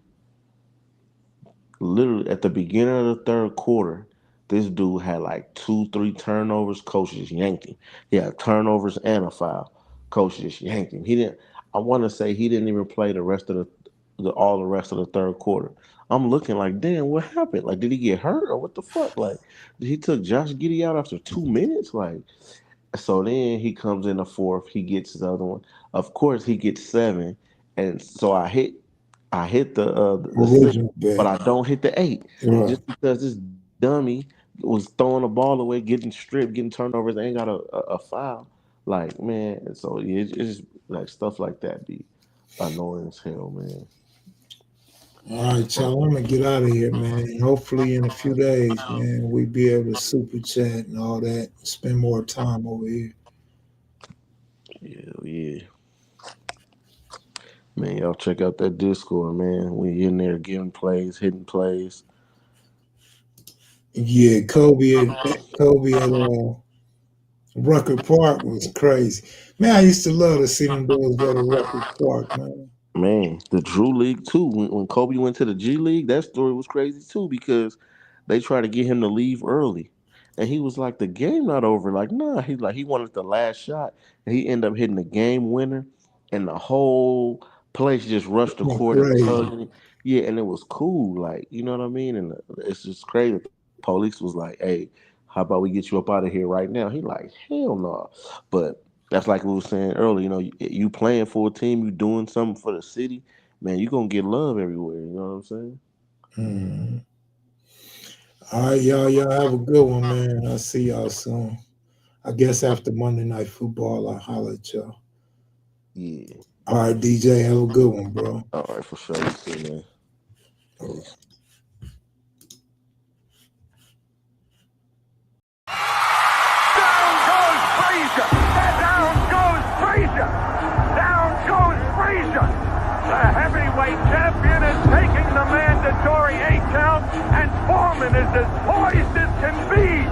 Literally at the beginning of the third quarter, this dude had like 2-3 turnovers. Coach just yanked him. He had turnovers and a foul. Coach just yanked him. I want to say he didn't even play the rest of all the rest of the third quarter. I'm looking like, damn, what happened? Like, did he get hurt or what the fuck? Like, he took Josh Giddey out after 2 minutes? Like, so then he comes in the fourth. He gets the other one. Of course, he gets 7. And so I hit the 6, but I don't hit the 8. Right. Just because this dummy was throwing the ball away, getting stripped, getting turnovers, they ain't got a foul. Like, man, so yeah, it's just like stuff like that be annoying as hell, man. All right, y'all. I'm gonna get out of here, man. Hopefully, in a few days, man, we be able to super chat and all that. Spend more time over here. Yeah. Man, y'all check out that Discord, man. We in there giving plays, hitting plays. Yeah, Kobe at Rucker Park was crazy. Man, I used to love to see them boys go to Rucker Park, man. Man, the Drew League too. When Kobe went to the G League, that story was crazy too because they tried to get him to leave early, and he was like, "The game not over." Like, nah, he wanted the last shot, and he ended up hitting the game winner, and the whole place just rushed the court and hugged him. Yeah, and it was cool, like, you know what I mean. And it's just crazy. The police was like, "Hey, how about we get you up out of here right now?" He like, "Hell no," but. That's like we were saying earlier, you playing for a team, you doing something for the city, man, you going to get love everywhere, you know what I'm saying? Mm-hmm. All right, y'all have a good one, man. I'll see y'all soon. I guess after Monday Night Football, I'll holler at y'all. Yeah. All right, DJ, have a good one, bro. All right, for sure. You too, man. All right. The heavyweight champion is taking the mandatory 8 count, and Foreman is as poised as can be.